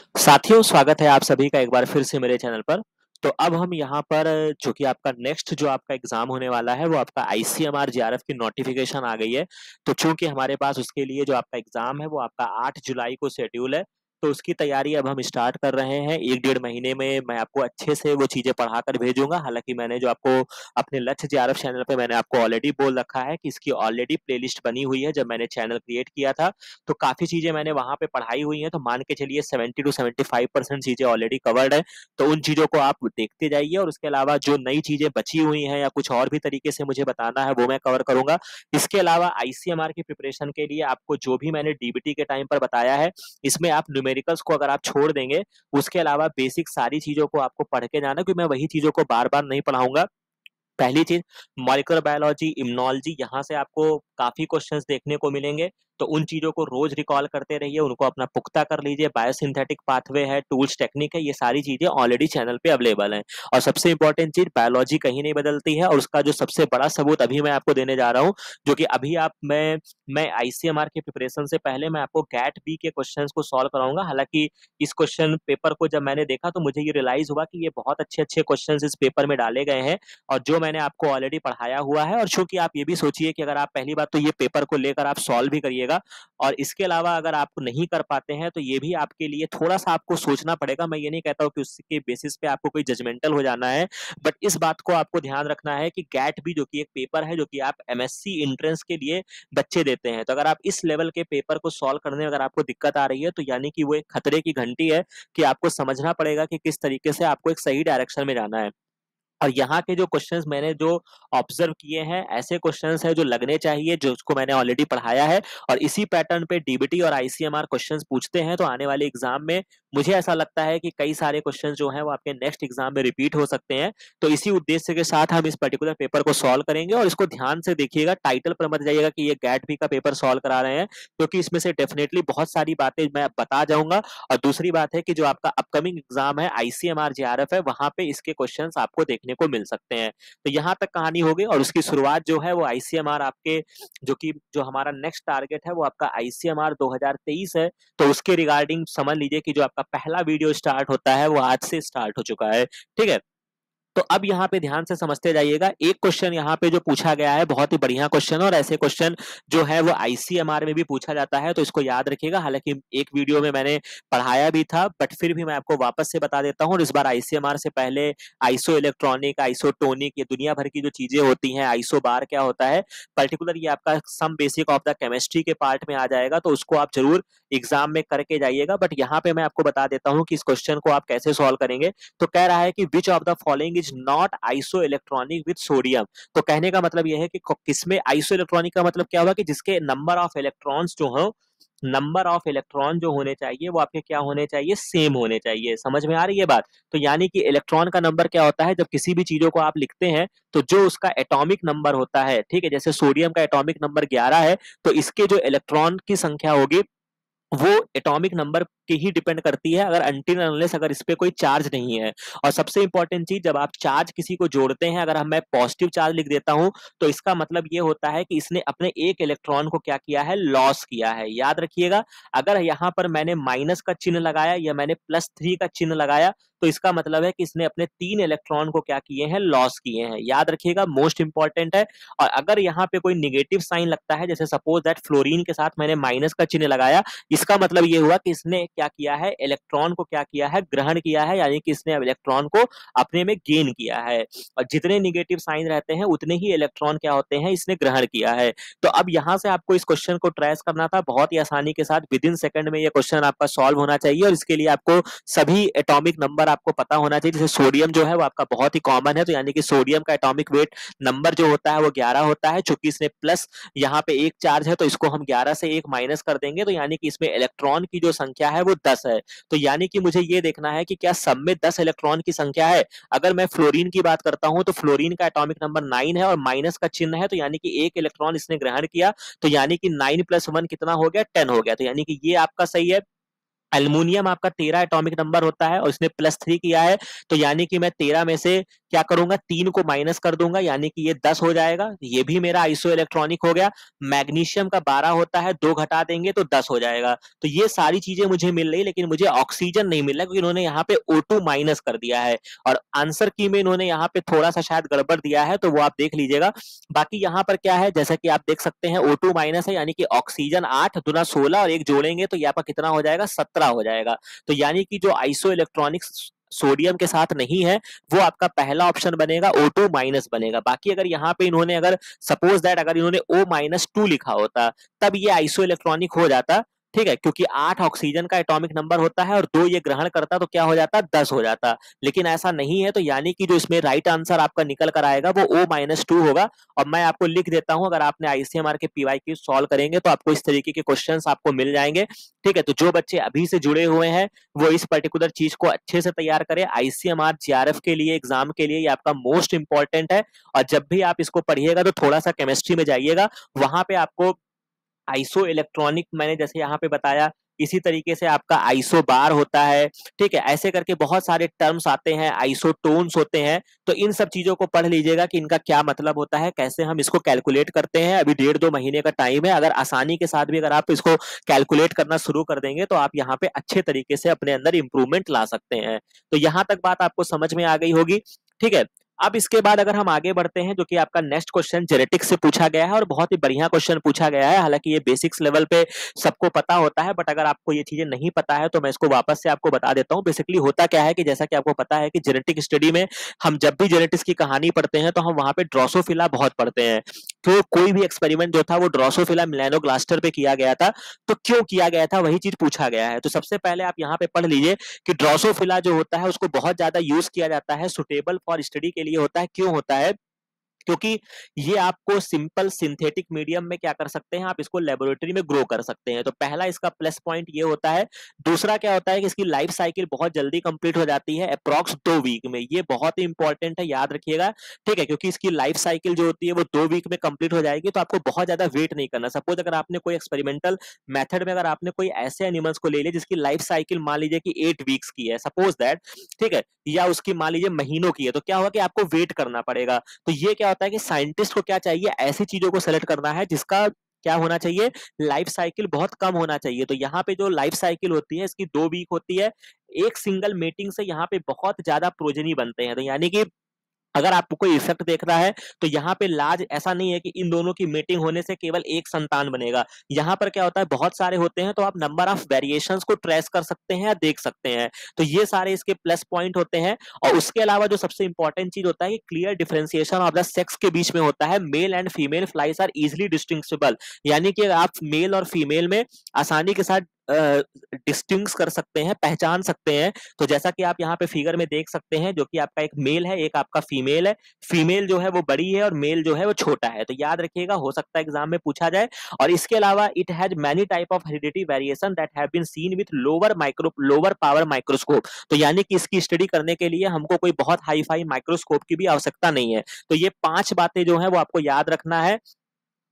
साथियों, स्वागत है आप सभी का एक बार फिर से मेरे चैनल पर। तो अब हम यहाँ पर जो कि आपका नेक्स्ट जो आपका एग्ज़ाम होने वाला है, वो आपका आईसीएमआर जेआरएफ की नोटिफ़िकेशन आ गई है। तो चूँकि हमारे पास उसके लिए जो आपका एग्ज़ाम है, वो आपका 8 जुलाई को शेड्यूल है, तो उसकी तैयारी अब हम स्टार्ट कर रहे हैं। 1 डेढ़ महीने में मैं आपको अच्छे से वो चीज़ें पढ़ाकर भेजूँगा। हालाँकि मैंने जो आपको अपने लक्ष्य जेआरएफ चैनल पे मैंने आपको ऑलरेडी बोल रखा है कि इसकी ऑलरेडी प्लेलिस्ट बनी हुई है, जब मैंने चैनल क्रिएट किया था। तो काफ़ी चीज़ें मैंने वहाँ पे पढ़ाई हुई हैं, तो मान के चलिए 70 टू 75% चीज़ें ऑलरेडी कवर्ड है। तो उन चीज़ों को आप देखते जाइए और उसके अलावा जो नई चीज़ें बची हुई हैं या कुछ और भी तरीके से मुझे बताना है, वो मैं कवर करूँगा। इसके अलावा आईसीएमआर की प्रिपरेशन के लिए आपको जो भी मैंने डीबीटी के टाइम पर बताया है, इसमें आप न्यूमेरिकल्स को अगर आप छोड़ देंगे, उसके अलावा बेसिक सारी चीज़ों को आपको पढ़ के जाना, क्योंकि मैं वही चीज़ों को बार-बार नहीं पढ़ाऊँगा। पहली चीज़ मॉलिक्यूलर बायोलॉजी, इम्यूनोलॉजी, यहाँ से आपको काफ़ी क्वेश्चंस देखने को मिलेंगे, तो उन चीज़ों को रोज़ रिकॉल करते रहिए, उनको अपना पुख्ता कर लीजिए। बायोसिंथेटिक पाथवे है, टूल्स, टेक्निक है, ये सारी चीज़ें ऑलरेडी चैनल पे अवेलेबल हैं। और सबसे इम्पोर्टेंट चीज़, बायोलॉजी कहीं नहीं बदलती है और उसका जो सबसे बड़ा सबूत अभी मैं आपको देने जा रहा हूँ, जो कि अभी आप मैं आईसीएमआर की प्रिपरेशन से पहले मैं आपको गैट बी के क्वेश्चंस को सॉल्व कराऊँगा। हालाँकि इस क्वेश्चन पेपर को जब मैंने देखा, तो मुझे ये रियलाइज़ हुआ कि ये बहुत अच्छे-अच्छे क्वेश्चंस इस पेपर में डाले गए हैं और जो मैंने आपको ऑलरेडी पढ़ाया हुआ है। और चूँकि आप ये भी सोचिए कि अगर आप पहली बात तो ये पेपर को लेकर आप सॉल्व भी करिएगा, और इसके अलावा अगर आप नहीं कर पाते हैं, तो ये भी आपके लिए थोड़ा-सा आपको सोचना पड़ेगा। मैं ये नहीं कहता हूँ कि उसके बेसिस पे आपको कोई जजमेंटल हो जाना है, बट इस बात को आपको ध्यान रखना है कि गैट भी जो कि एक पेपर है, जो कि आप एमएससी एंट्रेंस के लिए बच्चे देते हैं। तो अगर आप इस लेवल के पेपर को सॉल्व करने में अगर आपको दिक्कत आ रही है, तो यानी कि वो एक खतरे की घंटी है कि आपको समझना पड़ेगा कि किस तरीके से आपको एक सही डायरेक्शन में जाना है। और यहाँ के जो क्वेश्चंस मैंने जो ऑब्जर्व किए हैं, ऐसे क्वेश्चंस हैं जो लगने चाहिए, जो उसको मैंने ऑलरेडी पढ़ाया है, और इसी पैटर्न पे डीबीटी और आईसीएमआर क्वेश्चंस पूछते हैं, तो आने वाले एग्जाम में मुझे ऐसा लगता है कि कई सारे क्वेश्चंस जो हैं वो आपके नेक्स्ट एग्जाम में रिपीट हो सकते हैं। तो इसी उद्देश्य के साथ हम इस पर्टिकुलर पेपर को सॉल्व करेंगे, और इसको ध्यान से देखिएगा, टाइटल पर मत जाइएगा कि ये गैट भी का पेपर सॉल्व करा रहे हैं, क्योंकि इसमें से डेफिनेटली बहुत सारी बातें मैं बता जाऊंगा। और दूसरी बात है कि जो आपका अपकमिंग एग्जाम है आईसीएमआर जेआरएफ है, वहां पे इसके क्वेश्चंस आपको देखने को मिल सकते हैं। तो यहाँ तक कहानी हो गई, और उसकी शुरुआत जो है वो आईसीएमआर आपके जो हमारा नेक्स्ट टारगेट है वो आपका आईसीएमआर 2023 है। तो उसके रिगार्डिंग समझ लीजिए कि जो आपका पहला वीडियो स्टार्ट होता है वो आज से स्टार्ट हो चुका है। ठीक है। तो अब यहाँ पे ध्यान से समझते जाइएगा। एक क्वेश्चन यहाँ पे जो पूछा गया है, बहुत ही बढ़िया क्वेश्चन है, और ऐसे क्वेश्चन जो है वो आईसीएमआर में भी पूछा जाता है, तो इसको याद रखिएगा। हालांकि एक वीडियो में मैंने पढ़ाया भी था, बट फिर भी मैं आपको वापस से बता देता हूँ। और इस बार आईसीएमआर से पहले आइसो इलेक्ट्रॉनिक, आइसोटोनिक, ये दुनिया भर की जो चीजें होती हैं, आइसो बार क्या होता है, पर्टिकुलर ये आपका some basic of the chemistry के पार्ट में आ जाएगा, तो उसको आप जरूर एग्जाम में करके जाइएगा। बट यहाँ पे मैं आपको बता देता हूँ कि इस क्वेश्चन को आप कैसे सॉल्व करेंगे। तो कह रहा है कि विच of the following is not iso electronic with sodium. तो कहने का मतलब यह है कि किसमें आइसो इलेक्ट्रॉनिक का मतलब क्या हुआ, कि जिसके नंबर ऑफ इलेक्ट्रॉन्स जो हो, नंबर ऑफ इलेक्ट्रॉन जो होने चाहिए वो आपके क्या होने चाहिए, सेम होने चाहिए। समझ में आ रही है बात? तो यानी कि इलेक्ट्रॉन का नंबर क्या होता है, जब किसी भी चीजों को आप लिखते हैं, तो जो उसका एटॉमिक नंबर होता है, ठीक है, जैसे सोडियम का एटॉमिक नंबर 11 है, तो इसके जो इलेक्ट्रॉन की संख्या होगी, वो एटॉमिक नंबर की ही डिपेंड करती है, अगर अनटिल अनलेस अगर इस पे कोई चार्ज नहीं है। और सबसे इंपॉर्टेंट चीज, जब आप चार्ज किसी को जोड़ते हैं, अगर हम मैं पॉजिटिव चार्ज लिख देता हूं, तो इसका मतलब ये होता है कि इसने अपने एक इलेक्ट्रॉन को क्या किया है, लॉस किया है। याद रखिएगा, अगर यहां पर मैंने माइनस का चिन्ह लगाया या मैंने +3 का चिन्ह लगाया, तो इसका मतलब है कि इसने अपने 3 इलेक्ट्रॉन को क्या किए हैं, लॉस किए हैं। याद रखिएगा, मोस्ट इंपॉर्टेंट है। और अगर यहाँ पे कोई निगेटिव साइन लगता है, जैसे सपोज दैट फ्लोरीन के साथ मैंने माइनस का चिन्ह लगाया, इसका मतलब ये हुआ कि इसने क्या किया है, इलेक्ट्रॉन को क्या किया है, ग्रहण किया है, यानी कि इसने इलेक्ट्रॉन को अपने में गेन किया है। और जितने निगेटिव साइन रहते हैं, उतने ही इलेक्ट्रॉन क्या होते हैं, इसने ग्रहण किया है। तो अब यहां से आपको इस क्वेश्चन को ट्रेस करना था, बहुत ही आसानी के साथ, विद इन सेकंड में ये क्वेश्चन आपका सॉल्व होना चाहिए। और इसके लिए आपको सभी एटॉमिक नंबर आपको पता होना चाहिए। जैसे सोडियम जो है वो आपका बहुत ही कॉमन है, तो यानी कि सोडियम का एटॉमिक वेट नंबर जो होता है वो 11 होता है। चूंकि इसने प्लस यहाँ पे एक चार्ज है, तो इसको हम 11 से एक माइनस कर देंगे, तो यानी कि इसमें इलेक्ट्रॉन की जो संख्या है वो 10 है। तो यानी कि मुझे ये देखना है कि क्या सब में 10 इलेक्ट्रॉन की संख्या है। अगर मैं फ्लोरीन की बात करता हूं, तो फ्लोरीन का एटॉमिक नंबर 9 है और माइनस का चिन्ह है, तो यानी कि एक इलेक्ट्रॉन इसने ग्रहण किया, तो यानी कि 9 + 1 कितना हो गया, 10 हो गया। तो यानी कि ये आपका सही है। एल्युमिनियम आपका 13 एटॉमिक नंबर होता है और इसने +3 किया है, तो यानी कि मैं 13 में से क्या करूंगा, 3 को माइनस कर दूंगा, यानी कि ये 10 हो जाएगा। ये भी मेरा आइसो इलेक्ट्रॉनिक हो गया। मैग्नीशियम का 12 होता है, 2 घटा देंगे तो 10 हो जाएगा। तो ये सारी चीजें मुझे मिल रही, लेकिन मुझे ऑक्सीजन नहीं मिल रहा, क्योंकि इन्होंने यहाँ पे O2 माइनस कर दिया है और आंसर की में इन्होंने यहाँ पे थोड़ा सा शायद गड़बड़ दिया है, तो वो आप देख लीजिएगा। बाकी यहाँ पर क्या है, जैसा कि आप देख सकते हैं O2 माइनस है, यानी कि ऑक्सीजन 8 दूना 16 और एक जोड़ेंगे तो यहाँ पर कितना हो जाएगा, 17 हो जाएगा। तो यानी कि जो आइसो इलेक्ट्रॉनिक्स सोडियम के साथ नहीं है, वो आपका पहला ऑप्शन बनेगा, O2 माइनस बनेगा। बाकी अगर यहाँ पे इन्होंने अगर सपोज दैट अगर इन्होंने O-2 लिखा होता, तब ये आइसो इलेक्ट्रॉनिक हो जाता, ठीक है, क्योंकि 8 ऑक्सीजन का एटॉमिक नंबर होता है और 2 ये ग्रहण करता, तो क्या हो जाता, 10 हो जाता। लेकिन ऐसा नहीं है, तो यानी कि जो इसमें राइट आंसर आपका निकल कर आएगा वो O-2 होगा। और मैं आपको लिख देता हूं, अगर आपने आईसीएमआर के पीवाईक्यू सॉल्व करेंगे तो आपको इस तरीके के क्वेश्चंस आपको मिल जाएंगे। ठीक है, तो जो बच्चे अभी से जुड़े हुए हैं वो इस पर्टिकुलर चीज को अच्छे से तैयार करें। आईसीएमआर जीआरएफ के लिए, एग्जाम के लिए ये आपका मोस्ट इंपॉर्टेंट है। और जब भी आप इसको पढ़िएगा तो थोड़ा सा केमिस्ट्री में जाइएगा, वहां पे आपको आइसो इलेक्ट्रॉनिक मैंने जैसे यहाँ पे बताया, इसी तरीके से आपका आइसो बार होता है। ठीक है, ऐसे करके बहुत सारे टर्म्स आते हैं, आइसोटोन्स होते हैं। तो इन सब चीजों को पढ़ लीजिएगा कि इनका क्या मतलब होता है, कैसे हम इसको कैलकुलेट करते हैं। अभी 1.5-2 महीने का टाइम है, अगर आसानी के साथ भी अगर आप इसको कैलकुलेट करना शुरू कर देंगे तो आप यहाँ पे अच्छे तरीके से अपने अंदर इंप्रूवमेंट ला सकते हैं। तो यहाँ तक बात आपको समझ में आ गई होगी। ठीक है, अब इसके बाद अगर हम आगे बढ़ते हैं, जो कि आपका नेक्स्ट क्वेश्चन जेनेटिक्स से पूछा गया है और बहुत ही बढ़िया क्वेश्चन पूछा गया है। हालांकि ये बेसिक्स लेवल पे सबको पता होता है, बट अगर आपको ये चीजें नहीं पता है तो मैं इसको वापस से आपको बता देता हूँ। बेसिकली होता क्या है कि जैसा कि आपको पता है कि जेनेटिक स्टडी में हम जब भी जेनेटिक्स की कहानी पढ़ते हैं तो हम वहां पे ड्रोसोफिला बहुत पढ़ते हैं। तो कोई भी एक्सपेरिमेंट जो था वो ड्रोसोफिला मिलेनोगास्टर पे किया गया था। तो क्यों किया गया था, वही चीज पूछा गया है। तो सबसे पहले आप यहाँ पे पढ़ लीजिए कि ड्रोसोफिला जो होता है उसको बहुत ज्यादा यूज किया जाता है, सुटेबल फॉर स्टडी के लिए होता है। क्यों होता है, क्योंकि ये आपको सिंपल सिंथेटिक मीडियम में क्या कर सकते हैं, आप इसको लेबोरेटरी में ग्रो कर सकते हैं। तो पहला इसका प्लस पॉइंट ये होता है। दूसरा क्या होता है कि इसकी लाइफ साइकिल बहुत जल्दी कंप्लीट हो जाती है, अप्रॉक्स 2 वीक में। ये बहुत ही इंपॉर्टेंट है, याद रखिएगा। ठीक है, क्योंकि इसकी लाइफ साइकिल जो होती है वो 2 वीक में कंप्लीट हो जाएगी, तो आपको बहुत ज्यादा वेट नहीं करना। सपोज अगर आपने कोई एक्सपेरिमेंटल मेथड में अगर आपने कोई ऐसे एनिमल्स को ले लिया जिसकी लाइफ साइकिल मान लीजिए कि 8 वीक्स की है, सपोज दैट, ठीक है, या उसकी मान लीजिए महीनों की है, तो क्या होगा कि आपको वेट करना पड़ेगा। तो ये क्या होता है कि साइंटिस्ट को क्या चाहिए, ऐसी चीजों को सेलेक्ट करना है जिसका क्या होना चाहिए, लाइफ साइकिल बहुत कम होना चाहिए। तो यहाँ पे जो लाइफ साइकिल होती है इसकी 2 वीक होती है। एक सिंगल मीटिंग से यहाँ पे बहुत ज्यादा प्रोजेनी बनते हैं। तो यानी कि अगर आपको कोई इफेक्ट देख रहा है तो यहाँ पे लाज ऐसा नहीं है कि इन दोनों की मीटिंग होने से केवल एक संतान बनेगा। यहाँ पर क्या होता है, बहुत सारे होते हैं, तो आप नंबर ऑफ वेरिएशंस को ट्रेस कर सकते हैं या देख सकते हैं। तो ये सारे इसके प्लस पॉइंट होते हैं। और उसके अलावा जो सबसे इंपॉर्टेंट चीज होता है कि clear differentiation of the sex के बीच में होता है। Male and female flies are easily distinguishable, यानी कि आप मेल और फीमेल में आसानी के साथ डिस्टिंग्विश कर सकते हैं, पहचान सकते हैं। तो जैसा कि आप यहाँ पे फिगर में देख सकते हैं, जो कि आपका एक मेल है, एक आपका फीमेल है। फीमेल जो है वो बड़ी है और मेल जो है वो छोटा है। तो याद रखिएगा, हो सकता है एग्जाम में पूछा जाए। और इसके अलावा it has many type of heredity variation that have been seen with lower power microscope. तो यानी कि इसकी स्टडी करने के लिए हमको कोई बहुत हाई फाई माइक्रोस्कोप की भी आवश्यकता नहीं है। तो ये 5 बातें जो है वो आपको याद रखना है।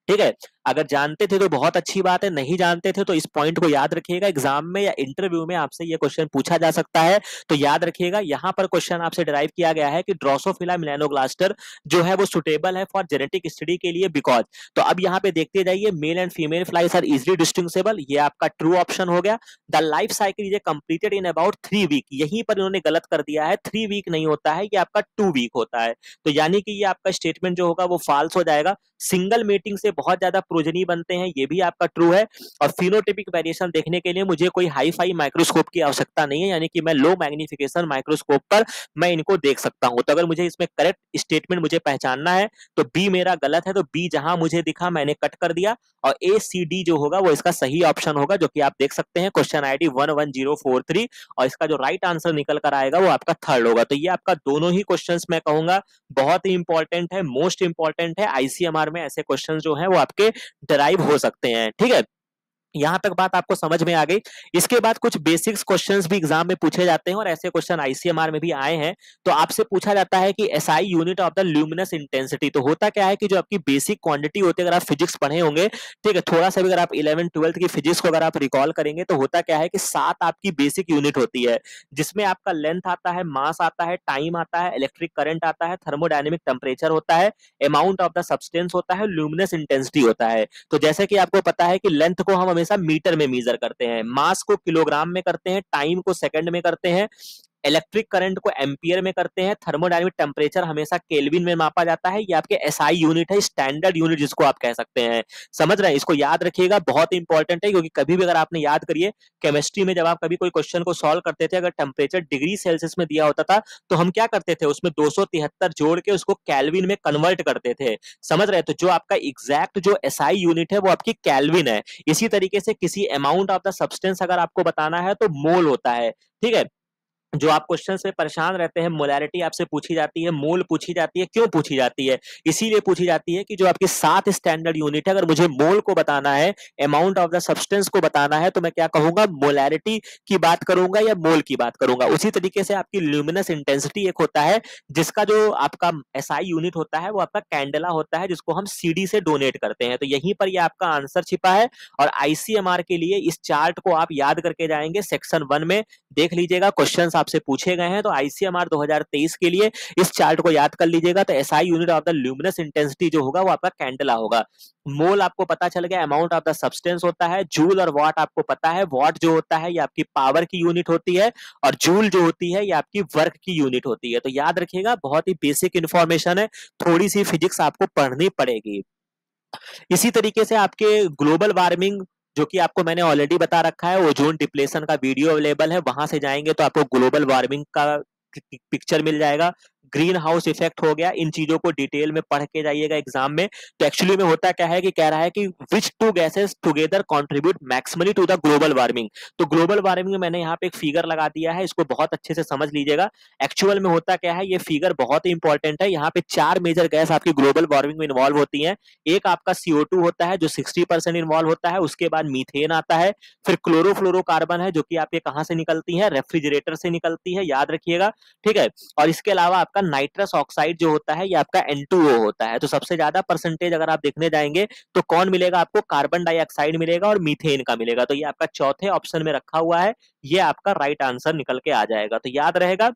ठीक है, अगर जानते थे तो बहुत अच्छी बात है, नहीं जानते थे तो इस पॉइंट को याद रखिएगा। एग्जाम में या इंटरव्यू में आपसे ये क्वेश्चन पूछा जा सकता है। तो याद रखिएगा, यहाँ पर क्वेश्चन आपसे डिराइव किया गया है कि ड्रोसोफिला मिलेनोगास्टर जो है वो सुटेबल है फॉर जेनेटिक स्टडी के लिए, बिकॉज। तो अब यहाँ पे देखते जाइए, male and female flies are easily distinguishable, ये आपका ट्रू ऑप्शन हो गया। The life cycle is completed in about 3 week, यहीं पर इन्होंने गलत कर दिया है, 3 वीक नहीं होता है, ये आपका 2 वीक होता है। तो यानी कि ये आपका स्टेटमेंट जो होगा वो फॉल्स हो जाएगा। सिंगल मीटिंग से बहुत ज्यादा प्रोजेनी बनते हैं, ये भी आपका ट्रू है। और फिनोटिपिक वेरिएशन देखने के लिए मुझे कोई हाई फाई माइक्रोस्कोप की आवश्यकता नहीं है, यानी कि मैं लो मैग्निफिकेशन माइक्रोस्कोप पर मैं इनको देख सकता हूं। तो अगर मुझे इसमें करेक्ट स्टेटमेंट मुझे पहचानना है तो बी मेरा गलत है, तो बी जहां मुझे दिखा मैंने कट कर दिया। और ए सी डी जो होगा वो इसका सही ऑप्शन होगा, जो कि आप देख सकते हैं क्वेश्चन आईडी 11043। और इसका जो राइट आंसर निकल कर आएगा वो आपका थर्ड होगा। तो ये आपका दोनों ही क्वेश्चंस मैं कहूंगा बहुत ही इंपॉर्टेंट है, मोस्ट इंपॉर्टेंट है। आईसीएमआर में ऐसे क्वेश्चन जो है वो आपके डराइव हो सकते हैं। ठीक है, यहां तक बात आपको समझ में आ गई। इसके बाद कुछ बेसिक्स क्वेश्चंस भी एग्जाम में पूछे जाते हैं और ऐसे क्वेश्चन आईसीएमआर में भी आए हैं। तो आपसे पूछा जाता है कि SI unit of the luminous intensity. तो होता क्या है कि जो आपकी बेसिक क्वांटिटी होती है, अगर आप फिजिक्स पढ़े होंगे, ठीक है, थोड़ा सा भी अगर आप 11th 12th की फिजिक्स को अगर आप रिकॉल करेंगे तो होता क्या है कि 7 आपकी बेसिक यूनिट होती है, जिसमें आपका लेंथ आता है, मास आता है, टाइम आता है, इलेक्ट्रिक करंट आता है, थर्मोडायनेमिक टेम्परेचर होता है, अमाउंट ऑफ द सब्सटेंस होता है, ल्यूमिनस इंटेंसिटी होता है। तो जैसे कि आपको पता है कि लेंथ को हम हमेशा मीटर में मेजर करते हैं, मास को किलोग्राम में करते हैं, टाइम को सेकंड में करते हैं, इलेक्ट्रिक करंट को एम्पियर में करते हैं, थर्मोडायनेमिक टेम्परेचर हमेशा केल्विन में मापा जाता है। ये आपके एसआई यूनिट है, स्टैंडर्ड यूनिट जिसको आप कह सकते हैं। समझ रहे हैं? इसको याद रखिएगा, बहुत इंपॉर्टेंट है, क्योंकि कभी भी अगर आपने याद करिए केमिस्ट्री में जब आप कभी कोई क्वेश्चन को सॉल्व करते थे, अगर टेम्परेचर डिग्री सेल्सियस में दिया होता था तो हम क्या करते थे, उसमें 273 जोड़ के उसको कैल्विन में कन्वर्ट करते थे। समझ रहे हैं? तो जो आपका एग्जैक्ट जो एसआई यूनिट है वो आपकी कैल्विन है। इसी तरीके से किसी अमाउंट ऑफ द सब्सटेंस अगर आपको बताना है तो मोल होता है। ठीक है, जो आप क्वेश्चन से परेशान रहते हैं, मोलैरिटी आपसे पूछी जाती है, मोल पूछी जाती है, क्यों पूछी जाती है? इसीलिए पूछी जाती है कि जो आपकी 7 स्टैंडर्ड यूनिट है, अगर मुझे मोल को बताना है, अमाउंट ऑफ द सब्सटेंस को बताना है, तो मैं क्या कहूंगा, मोलैरिटी की बात करूंगा या मोल की बात करूंगा। उसी तरीके से आपकी ल्यूमिनस इंटेंसिटी एक होता है, जिसका जो आपका एसआई यूनिट होता है वो आपका कैंडेला होता है, जिसको हम सीडी से डोनेट करते हैं। तो यहीं पर ये आपका आंसर छिपा है। और आईसीएमआर के लिए इस चार्ट को आप याद करके जाएंगे, सेक्शन 1 में देख लीजिएगा, क्वेश्चंस आपसे पूछे गए हैं। तो आईसीएमआर 2023 के लिए इस चार्ट को याद कर लीजिएगा। तो SI unit of the luminous intensity जो होगा वो आपका कैंडेला होगा। मोल आपको पता चल गया, अमाउंट ऑफ द सब्सटेंस होता है। जूल और वॉट आपको पता है, वॉट जो होता है ये आपकी पावर की यूनिट होती है, और जूल जो होती है ये आपकी वर्क की यूनिट होती है। तो याद रखिएगा, बहुत ही बेसिक इंफॉर्मेशन है, थोड़ी सी फिजिक्स आपको पढ़नी पड़ेगी। इसी तरीके से आपके ग्लोबल वार्मिंग, जो कि आपको मैंने ऑलरेडी बता रखा है, ओजोन डिप्लेशन का वीडियो अवेलेबल है, वहां से जाएंगे तो आपको ग्लोबल वार्मिंग का पिक्चर मिल जाएगा। ग्रीन हाउस इफेक्ट हो गया, इन चीजों को डिटेल में पढ़ के जाइएगा एग्जाम में। तो एक्चुअली में होता क्या है कि कह रहा है कि which two gases together contribute maximally to the global warming. तो ग्लोबल वार्मिंग में मैंने यहाँ पे एक फिगर लगा दिया है, इसको बहुत अच्छे से समझ लीजिएगा। एक्चुअल में होता क्या है, ये फिगर बहुत ही इंपॉर्टेंट है। यहाँ पे 4 मेजर गैस आपकी ग्लोबल वार्मिंग में इन्वॉल्व होती है। एक आपका CO2 होता है जो 60% इन्वॉल्व होता है, उसके बाद मीथेन आता है, फिर क्लोरोफ्लोरोकार्बन है जो कि आपके कहां से निकलती है, रेफ्रिजरेटर से निकलती है, याद रखिएगा। ठीक है, और इसके अलावा आपका नाइट्रस ऑक्साइड जो होता है ये आपका N2O होता है। तो सबसे ज्यादा परसेंटेज अगर आप देखने जाएंगे तो कौन मिलेगा आपको, कार्बन डाइऑक्साइड मिलेगा और मीथेन का मिलेगा। तो ये आपका चौथे ऑप्शन में रखा हुआ है, ये आपका राइट आंसर निकल के आ जाएगा। तो याद रहेगा,